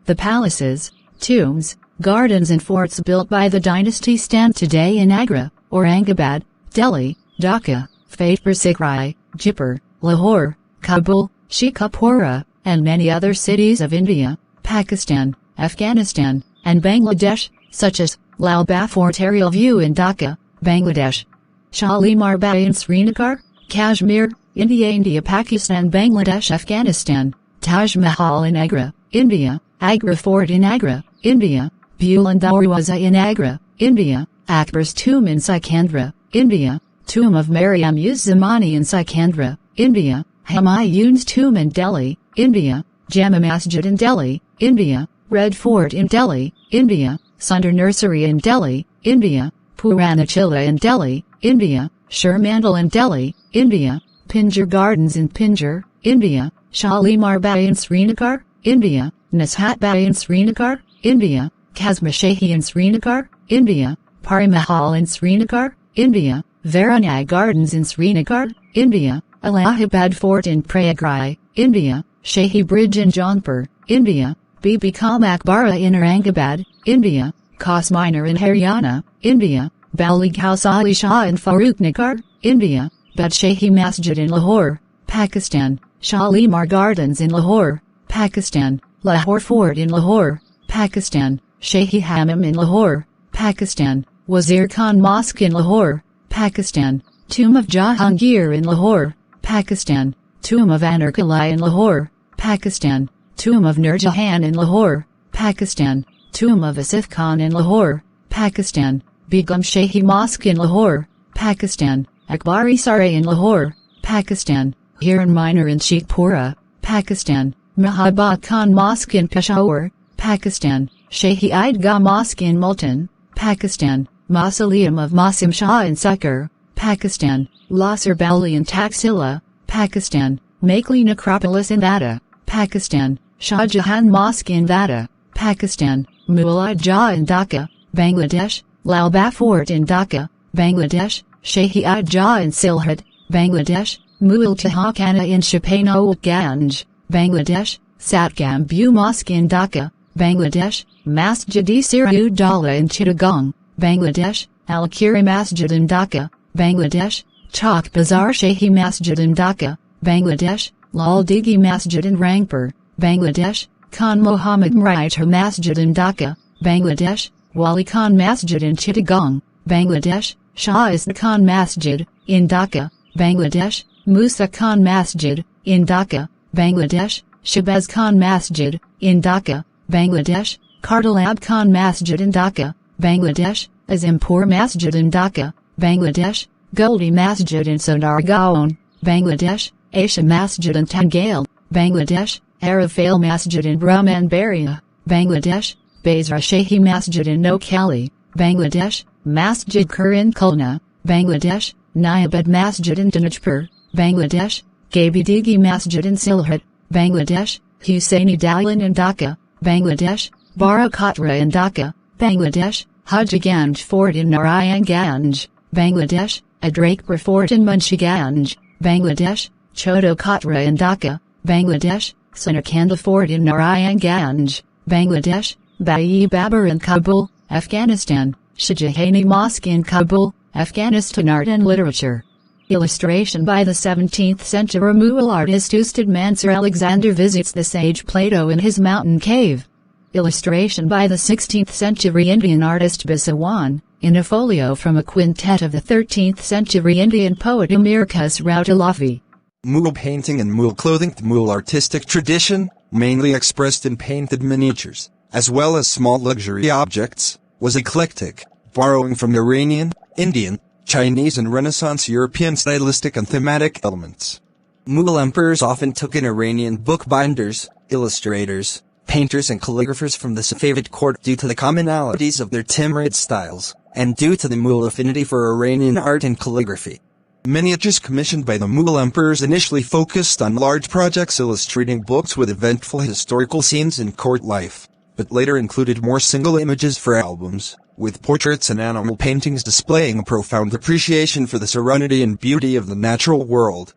The palaces, tombs, gardens and forts built by the dynasty stand today in Agra, Aurangabad, Delhi, Dhaka, Fatehpur Sikri, Jaipur, Lahore, Kabul, Sheikhupura, and many other cities of India, Pakistan, Afghanistan, and Bangladesh, such as Lal Fort Aerial View in Dhaka, Bangladesh, Shalimar Bagh in Srinagar, Kashmir, India, Pakistan, Bangladesh, Afghanistan, Taj Mahal in Agra, India, Agra Fort in Agra, India, Buland Darwaza in Agra, India, Akbar's tomb in Sikandra, India, Tomb of Maryam Uz-Zamani in Sikandra, India, Humayun's tomb in Delhi, India, Jama Masjid in Delhi, India, Red Fort in Delhi, India, Sundar Nursery in Delhi, India, Purana Chilla in Delhi, India, Shermandal in Delhi, India, Pinjar Gardens in Pinjar, India, Shalimar Bagh in Srinagar, India, Nishat Bagh in Srinagar, India, Kazmashahi in Srinagar, India, Pari Mahal in Srinagar, India, Varanagi Gardens in Srinagar, India, Allahabad Fort in Prayagraj, India, Shahi Bridge in Jaunpur, India, Bibi Ka Maqbara in Aurangabad, India, Khas Minar in Haryana, India, Balig House Ali Shah in Farrukhnagar, India, Badshahi Masjid in Lahore, Pakistan, Shalimar Gardens in Lahore, Pakistan, Lahore Fort in Lahore, Pakistan, Shahi Hammam in Lahore, Pakistan, Wazir Khan Mosque in Lahore, Pakistan, Tomb of Jahangir in Lahore, Pakistan, Tomb of Anarkali in Lahore, Pakistan, Tomb of Nur Jahan in Lahore, Pakistan, Tomb of Asif Khan in Lahore, Pakistan, Begum Shahi Mosque in Lahore, Pakistan, Akbari Saray in Lahore, Pakistan, Hiran Minor in Sheikhpura, Pakistan, Mahabad Khan Mosque in Peshawar, Pakistan, Shahi Eidgah Mosque in Multan, Pakistan, Mausoleum of Masim Shah in Sukkur, Pakistan, Lasar Bali in Taxila, Pakistan, Makli Necropolis in Atta, Pakistan, Shah Jahan Mosque in Dhaka, Pakistan, Mulad Jah in Dhaka, Bangladesh, Lalba Fort in Dhaka, Bangladesh, Shahi Jah in Sylhet, Bangladesh, Mughal Tahakana in Shapano-Ganj, Bangladesh, Satgambu Mosque in Dhaka, Bangladesh, Masjid-e Sirudawlah in Chittagong, Bangladesh, Al-Kiri Masjid in Dhaka, Bangladesh, Chowk Bazaar Shahi Masjid in Dhaka, Bangladesh, Lal Digi Masjid in Rangpur, Bangladesh, Khan Mohammad Mraita Masjid in Dhaka, Bangladesh, Wali Khan Masjid in Chittagong, Bangladesh, Shah Isna Khan Masjid, in Dhaka, Bangladesh, Musa Khan Masjid, in Dhaka, Bangladesh, Shabaz Khan Masjid, in Dhaka, Bangladesh, Kartalab Khan Masjid in Dhaka, Bangladesh, Azimpur Masjid in Dhaka, Bangladesh, Goldi Masjid in Sonargaon, Bangladesh, Aisha Masjid in Tangail, Bangladesh, Arafail Masjid in Brahmanbaria, Bangladesh, Basra Shahi Masjid in Noakhali, Bangladesh, Masjid Kurin Khulna, Bangladesh, Nayabad Masjid in Dinajpur, Bangladesh, Gabidigi Masjid in Sylhet, Bangladesh, Hussaini Dalan in Dhaka, Bangladesh, Barakatra in Dhaka, Bangladesh, Hajiganj Fort in Narayanganj, Bangladesh, Adrakpur Fort in Munshiganj, Bangladesh, Choto Katra in Dhaka, Bangladesh, Samarkanda Fort in Narayanganj, Bangladesh, Bai Babar in Kabul, Afghanistan, Shahjahani Mosque in Kabul, Afghanistan. Art and literature. Illustration by the 17th century Mughal artist Ustad Mansur Alexander visits the sage Plato in his mountain cave. Illustration by the 16th century Indian artist Basawan, in a folio from a quintet of the 13th century Indian poet Amir Khusrau Pahlavi. Mughal painting and Mughal clothing. The Mughal artistic tradition, mainly expressed in painted miniatures, as well as small luxury objects, was eclectic, borrowing from Iranian, Indian, Chinese and Renaissance European stylistic and thematic elements. Mughal emperors often took in Iranian bookbinders, illustrators, painters and calligraphers from the Safavid court due to the commonalities of their Timarid styles, and due to the Mughal affinity for Iranian art and calligraphy. Miniatures commissioned by the Mughal emperors initially focused on large projects illustrating books with eventful historical scenes in court life, but later included more single images for albums, with portraits and animal paintings displaying a profound appreciation for the serenity and beauty of the natural world.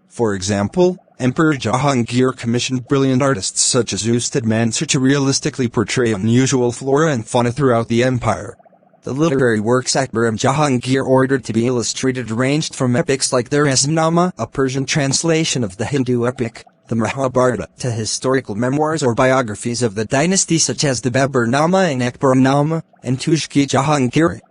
For example, Emperor Jahangir commissioned brilliant artists such as Ustad Mansur to realistically portray unusual flora and fauna throughout the empire. The literary works Akbar and Jahangir ordered to be illustrated ranged from epics like the Raznama, a Persian translation of the Hindu epic, the Mahabharata, to historical memoirs or biographies of the dynasty such as the Baburnama and Akbarnama, and Tushki-Jahangiri.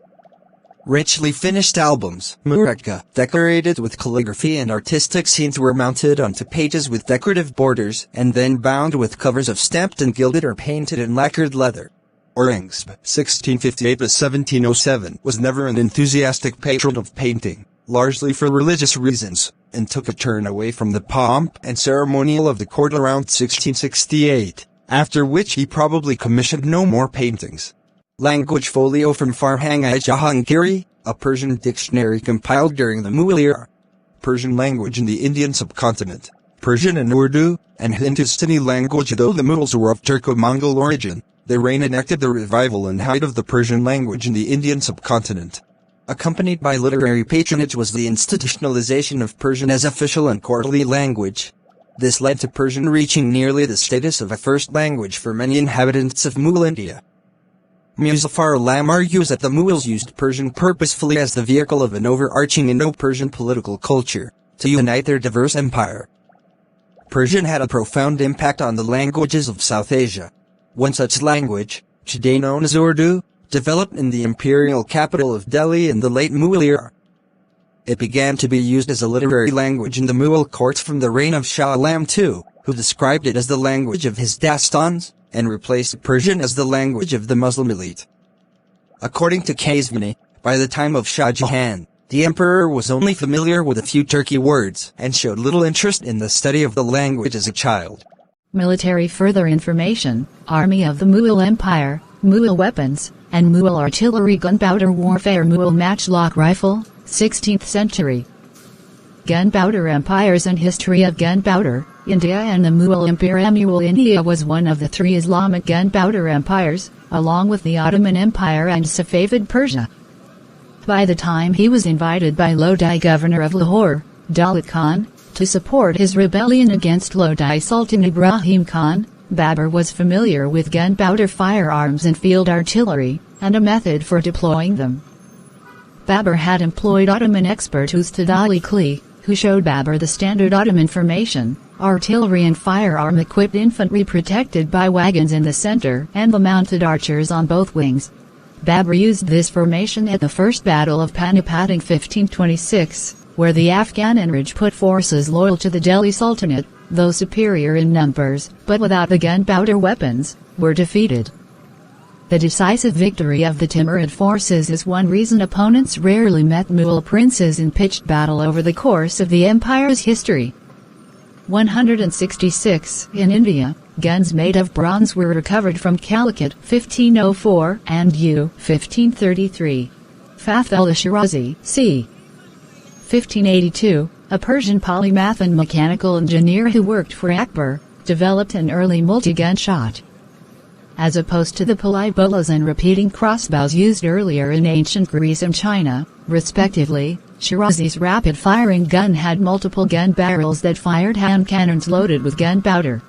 Richly finished albums, muraka, decorated with calligraphy and artistic scenes were mounted onto pages with decorative borders and then bound with covers of stamped and gilded or painted and lacquered leather. Aurangzeb, 1658 to 1707, was never an enthusiastic patron of painting, largely for religious reasons, and took a turn away from the pomp and ceremonial of the court around 1668, after which he probably commissioned no more paintings. Language folio from Farhang-i-Jahangiri, a Persian dictionary compiled during the Mughal era. Persian language in the Indian subcontinent, Persian and Urdu, and Hindustani language. Though the Mughals were of Turco-Mongol origin, their reign enacted the revival and height of the Persian language in the Indian subcontinent. Accompanied by literary patronage was the institutionalization of Persian as official and courtly language. This led to Persian reaching nearly the status of a first language for many inhabitants of Mughal India. Muzaffar Alam argues that the Mughals used Persian purposefully as the vehicle of an overarching Indo-Persian political culture, to unite their diverse empire. Persian had a profound impact on the languages of South Asia. One such language, today known as Urdu, developed in the imperial capital of Delhi in the late Mughal era. It began to be used as a literary language in the Mughal courts from the reign of Shah Alam II, who described it as the language of his dastans, and replaced Persian as the language of the Muslim elite. According to Kazvini, by the time of Shah Jahan, the emperor was only familiar with a few Turki words and showed little interest in the study of the language as a child. Military further information, Army of the Mughal Empire, Mughal weapons, and Mughal artillery gunpowder warfare. Mughal matchlock rifle, 16th century. Gunpowder empires and history of gunpowder. India and the Mughal Empire. Mughal India was one of the three Islamic gunpowder empires, along with the Ottoman Empire and Safavid Persia. By the time he was invited by Lodi governor of Lahore, Daulat Khan, to support his rebellion against Lodi Sultan Ibrahim Khan, Babur was familiar with gunpowder firearms and field artillery, and a method for deploying them. Babur had employed Ottoman expert Ustad Ali Kli, who showed Babur the standard Ottoman formation, artillery and firearm-equipped infantry protected by wagons in the center and the mounted archers on both wings. Babur used this formation at the First Battle of Panipat in 1526, where the Afghan and Rajput forces loyal to the Delhi Sultanate, though superior in numbers, but without the gunpowder weapons, were defeated. The decisive victory of the Timarid forces is one reason opponents rarely met Mughal princes in pitched battle over the course of the empire's history. 166. In India, guns made of bronze were recovered from Calicut 1504 and U 1533. Fath al-Shirazi, c. 1582, a Persian polymath and mechanical engineer who worked for Akbar, developed an early multi-gun shot. As opposed to the polite bolas and repeating crossbows used earlier in ancient Greece and China, respectively, Shirazi's rapid-firing gun had multiple gun barrels that fired hand cannons loaded with gunpowder.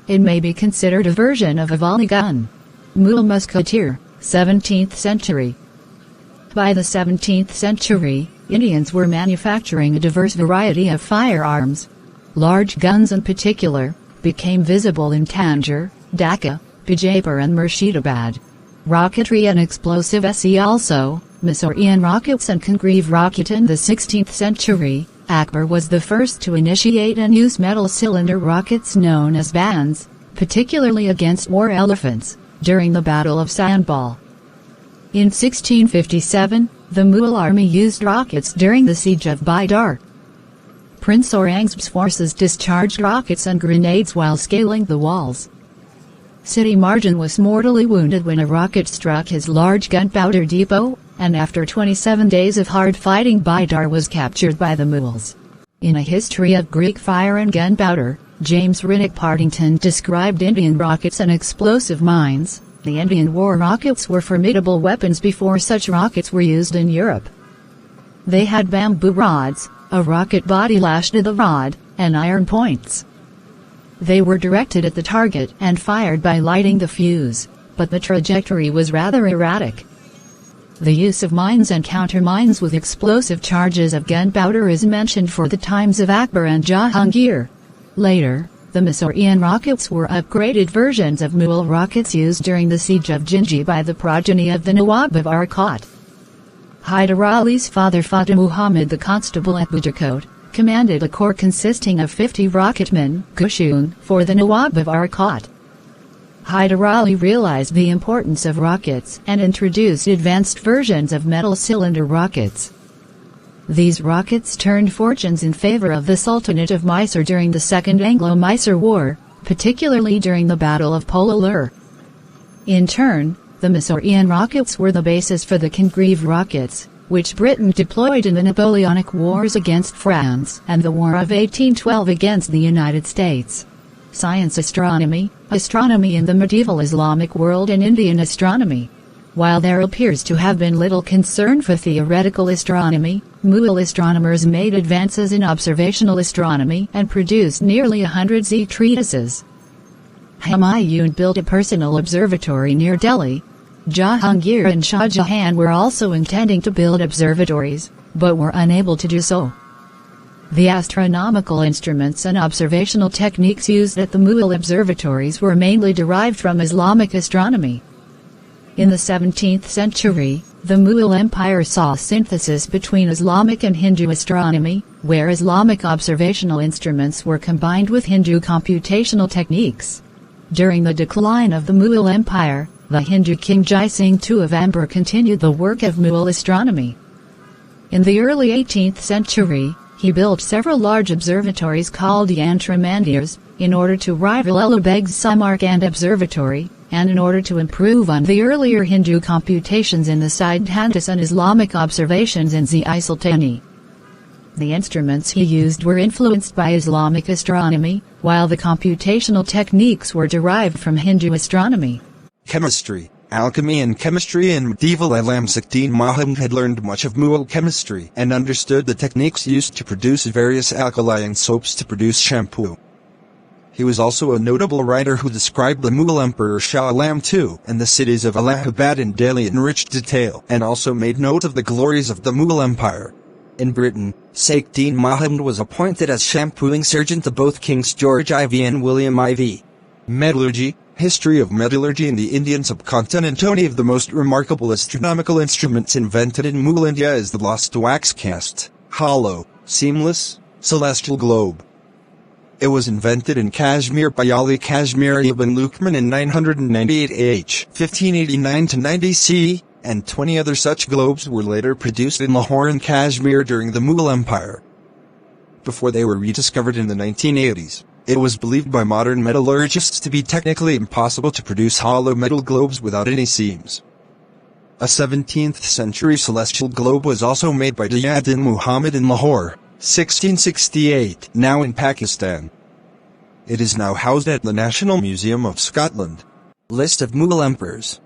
It may be considered a version of a volley gun. Mughal musketeer, 17th century. By the 17th century, Indians were manufacturing a diverse variety of firearms. Large guns in particular became visible in Tanjore, Dhaka, Bijapur and Murshidabad. Rocketry and explosives also, Masorian rockets and Congreve rocket. In the 16th century, Akbar was the first to initiate and use metal cylinder rockets known as bands, particularly against war elephants, during the Battle of Sandball. In 1657, the Mughal army used rockets during the siege of Bidar. Prince Aurangzeb's forces discharged rockets and grenades while scaling the walls. Sidi Marjan was mortally wounded when a rocket struck his large gunpowder depot, and after 27 days of hard fighting Bidar was captured by the Mughals. In A History of Greek Fire and Gunpowder, James Rinick Partington described Indian rockets and explosive mines. The Indian war rockets were formidable weapons before such rockets were used in Europe. They had bamboo rods, a rocket body lashed to the rod, and iron points. They were directed at the target and fired by lighting the fuse, but the trajectory was rather erratic. The use of mines and countermines with explosive charges of gunpowder is mentioned for the times of Akbar and Jahangir. Later, the Masorian rockets were upgraded versions of Mughal rockets used during the siege of Jinji by the progeny of the Nawab of Arcot. Hyder Ali's father Fateh Muhammad the Constable at Bujakote commanded a corps consisting of 50 rocketmen for the Nawab of Arcot. Hyder Ali realized the importance of rockets and introduced advanced versions of metal cylinder rockets. These rockets turned fortunes in favor of the Sultanate of Mysore during the Second Anglo-Mysore War, particularly during the Battle of Polalur. In turn, the Masorian rockets were the basis for the Congreve rockets, which Britain deployed in the Napoleonic Wars against France and the War of 1812 against the United States. Science. Astronomy in the medieval Islamic world and Indian astronomy. While there appears to have been little concern for theoretical astronomy, Mughal astronomers made advances in observational astronomy and produced nearly 100 treatises. Humayun built a personal observatory near Delhi. Jahangir and Shah Jahan were also intending to build observatories, but were unable to do so. The astronomical instruments and observational techniques used at the Mughal observatories were mainly derived from Islamic astronomy. In the 17th century, the Mughal Empire saw synthesis between Islamic and Hindu astronomy, where Islamic observational instruments were combined with Hindu computational techniques. During the decline of the Mughal Empire, the Hindu king Jai Singh II of Amber continued the work of Mughal astronomy. In the early 18th century, he built several large observatories called yantra mandirs, in order to rival Ulugh-Beg's Samarkand Observatory, and in order to improve on the earlier Hindu computations in the Siddhantas and Islamic observations in Zi-Sultani. The instruments he used were influenced by Islamic astronomy, while the computational techniques were derived from Hindu astronomy. Chemistry, alchemy and chemistry. In medieval Islam, Tajid Muhammad had learned much of Mughal chemistry and understood the techniques used to produce various alkali and soaps to produce shampoo. He was also a notable writer who described the Mughal Emperor Shah Alam II and the cities of Allahabad and Delhi in rich detail, and also made note of the glories of the Mughal Empire. In Britain, Sajid Muhammad was appointed as shampooing surgeon to both Kings George IV and William IV. Metallurgy, history of metallurgy in the Indian subcontinent. One of the most remarkable astronomical instruments invented in Mughal India is the lost wax cast, hollow, seamless, celestial globe. It was invented in Kashmir by Ali Kashmir ibn Luqman in 998 AH, 1589-90 CE, and 20 other such globes were later produced in Lahore and Kashmir during the Mughal Empire. Before they were rediscovered in the 1980s, it was believed by modern metallurgists to be technically impossible to produce hollow metal globes without any seams. A 17th century celestial globe was also made by Jahangir Muhammad in Lahore, 1668, now in Pakistan. It is now housed at the National Museum of Scotland. List of Mughal emperors.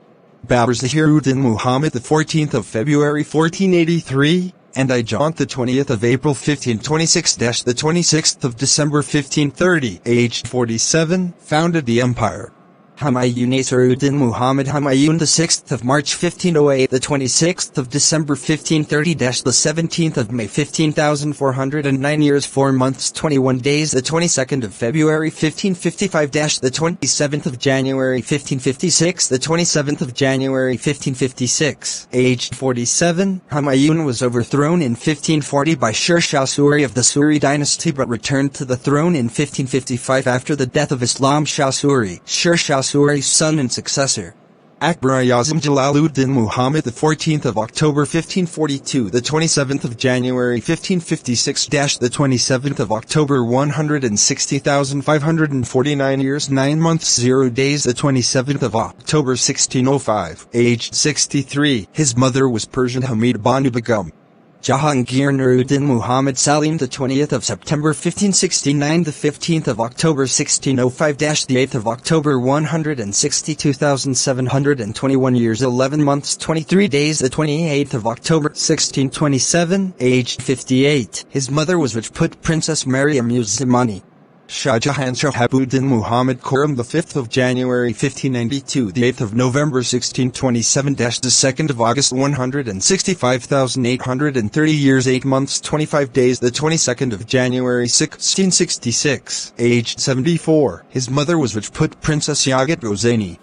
Babur Zahiruddin Muhammad, the 14th of February 1483, and Ijant the 20th of April 1526 the 26th of December 1530, aged 47, founded the empire. Humayun Nasiruddin Muhammad Humayun, the 6th of March 1508, the 26th of December 1530 the 17th of May 15,409 years 4 months 21 days, the 22nd of February 1555 the 27th of January 1556, the 27th of January 1556, aged 47. Humayun was overthrown in 1540 by Sher Shah Suri of the Suri dynasty, but returned to the throne in 1555 after the death of Islam Shah Suri, Sher Shah Suri's son and successor. Akbar-i-Azam Jalaluddin Muhammad, the 14th of October 1542, the 27th of January 1556 the 27th of October 160,549 years 9 months 0 days, the 27th of October 1605, aged 63. His mother was Persian Hamid Banu Begum. Jahangir Nuruddin Muhammad Salim, the 20th of September 1569, the 15th of October 1605 the 8th of October 162,721 years 11 months 23 days, the 28th of October 1627, aged 58. His mother was Rajput Princess Mariam Uz-Zamani. Shah Jahan Shahabuddin Muhammad Khurram, the 5th of January 1592, the 8th of November 1627 the 2nd of August 165,830 years 8 months 25 days, the 22nd of January 1666, aged 74. His mother was Rajput Princess Yagat Rosaini.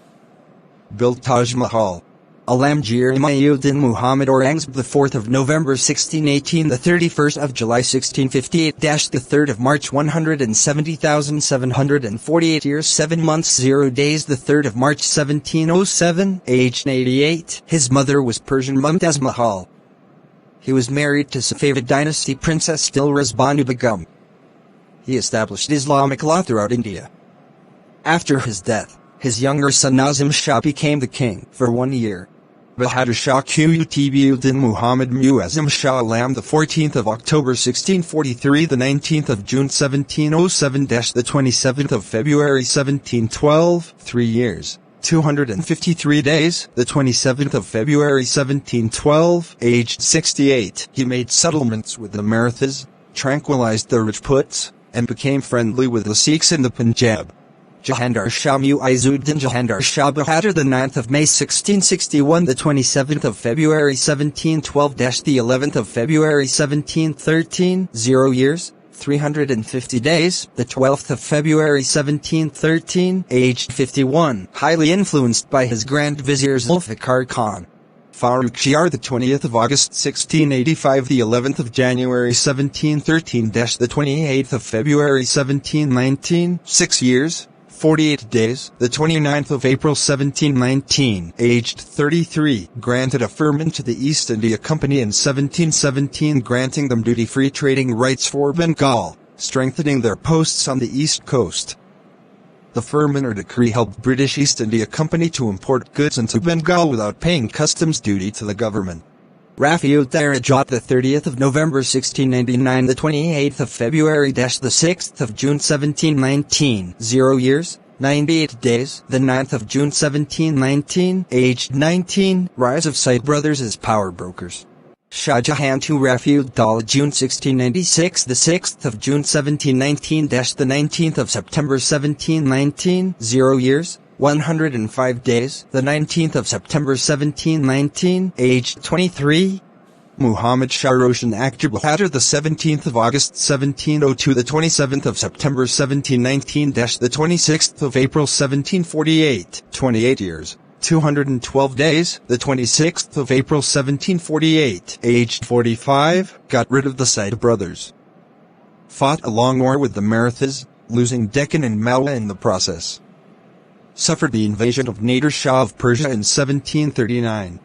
Built Taj Mahal. Alamgir Imayuddin Muhammad Aurangzeb, the 4th of November 1618, the 31st of July 1658 the 3rd of March 170,748 years 7 months 0 days, the 3rd of March 1707, aged 88. His mother was Persian Mumtaz Mahal. He was married to Safavid dynasty Princess Dilruz Banu Begum. He established Islamic law throughout India. After his death, his younger son Nazim Shah became the king for 1 year. Bahadur Shah Qutbuddin Muhammad Muazzam Shah Alam, the 14th of October 1643, the 19th of June 1707 the 27th of February 1712, 3 years, 253 days, the 27th of February 1712, aged 68. He made settlements with the Marathas, tranquilized the Rajputs, and became friendly with the Sikhs in the Punjab. Jahandar Shah Muizzuddin Jahandar Shah Bahadur, the 9th of May 1661, the 27th of February 1712 the 11th of February 1713, 0 years, 350 days, the 12th of February 1713, aged 51, highly influenced by his Grand Vizier Zulfikar Khan. Farrukh Shiar, the 20th of August 1685, the 11th of January 1713 the 28th of February 1719, 6 years, 48 days, the 29th of April 1719, aged 33, granted a firman to the East India Company in 1717, granting them duty-free trading rights for Bengal, strengthening their posts on the east coast. The firman or decree helped British East India Company to import goods into Bengal without paying customs duty to the government. Rafiud Tharajat, the 30th of November 1699, the 28th of February the 6th of June 1719, 0 years, 98 days, the 9th of June 1719, aged 19, rise of Said brothers as power brokers. Shah Jahan to Rafiud Dal, June 1696, the 6th of June 1719, the 19th of September 1719, 0 years, 105 days, the 19th of September 1719, aged 23. Muhammad Shah Roshan Akhtar Bahadur, the 17th of August 1702, the 27th of September 1719, the 26th of April 1748, 28 years, 212 days, the 26th of April 1748, aged 45, got rid of the Said brothers. Fought a long war with the Marathas, losing Deccan and Malwa in the process. Suffered the invasion of Nader Shah of Persia in 1739.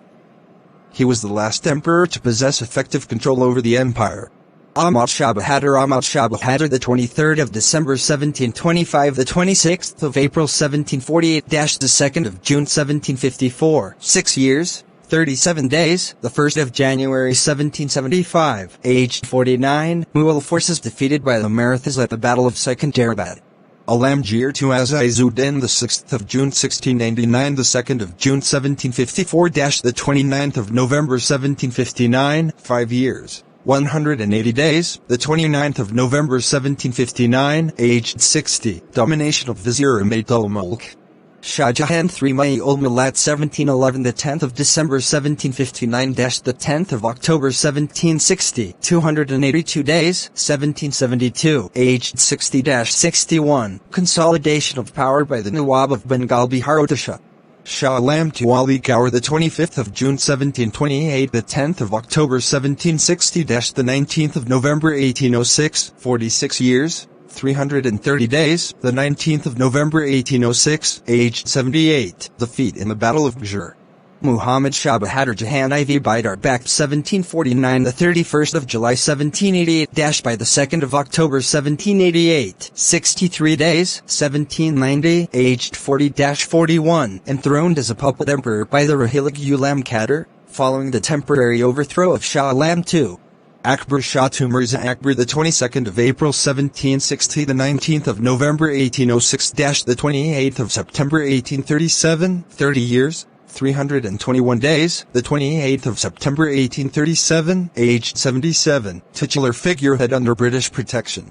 He was the last emperor to possess effective control over the empire. Ahmad Shah Bahadur, the 23rd of December 1725, the 26th of April 1748, the 2nd of June 1754, 6 years, 37 days, the 1st of January 1775, aged 49, Mughal forces defeated by the Marathas at the Battle of Sikandarabad. Alamgir to Azizuddin, the 6th of June 1699, the 2nd of June 1754, the 29th of November 1759, 5 years, 180 days, the 29th of November 1759, aged 60, domination of Vizier Umayyad al-Mulk. Shah Jahan 3 May ul Milad 1711, the 10th of December 1759, the 10th of October 1760, 282 days, 1772, aged 60-61, consolidation of power by the Nawab of Bengal Bihar. Shah Alam to Ali Kaur, the 25th of June 1728, the 10th of October 1760, the 19th of November 1806, 46 years, 330 days, the 19th of November 1806, aged 78, defeat in the Battle of Bajor. Muhammad Shah Bahadur Jahan IV Bidar Bakht 1749, the 31st of July 1788, by the 2nd of October 1788, 63 days, 1790, aged 40-41, enthroned as a puppet emperor by the Rohillik Ulam Qadr, following the temporary overthrow of Shah Alam II. Akbar Shah to Mirza Akbar, the 22nd of April 1760, the 19th of November 1806, the 28th of September 1837, 30 years, 321 days, the 28th of September 1837, aged 77, titular figurehead under British protection.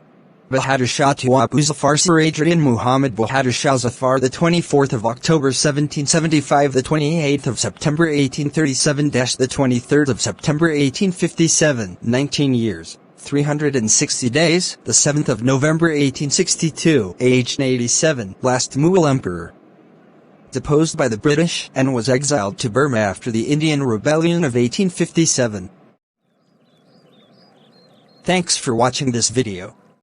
Bahadur Shah to Abu Zafar Sir Adrian Muhammad Bahadur Shah Zafar, the 24th of October 1775, the 28th of September 1837, the 23rd of September 1857, 19 years, 360 days, the 7th of November 1862, aged 87, last Mughal emperor. Deposed by the British, and was exiled to Burma after the Indian Rebellion of 1857. Thanks for watching this video.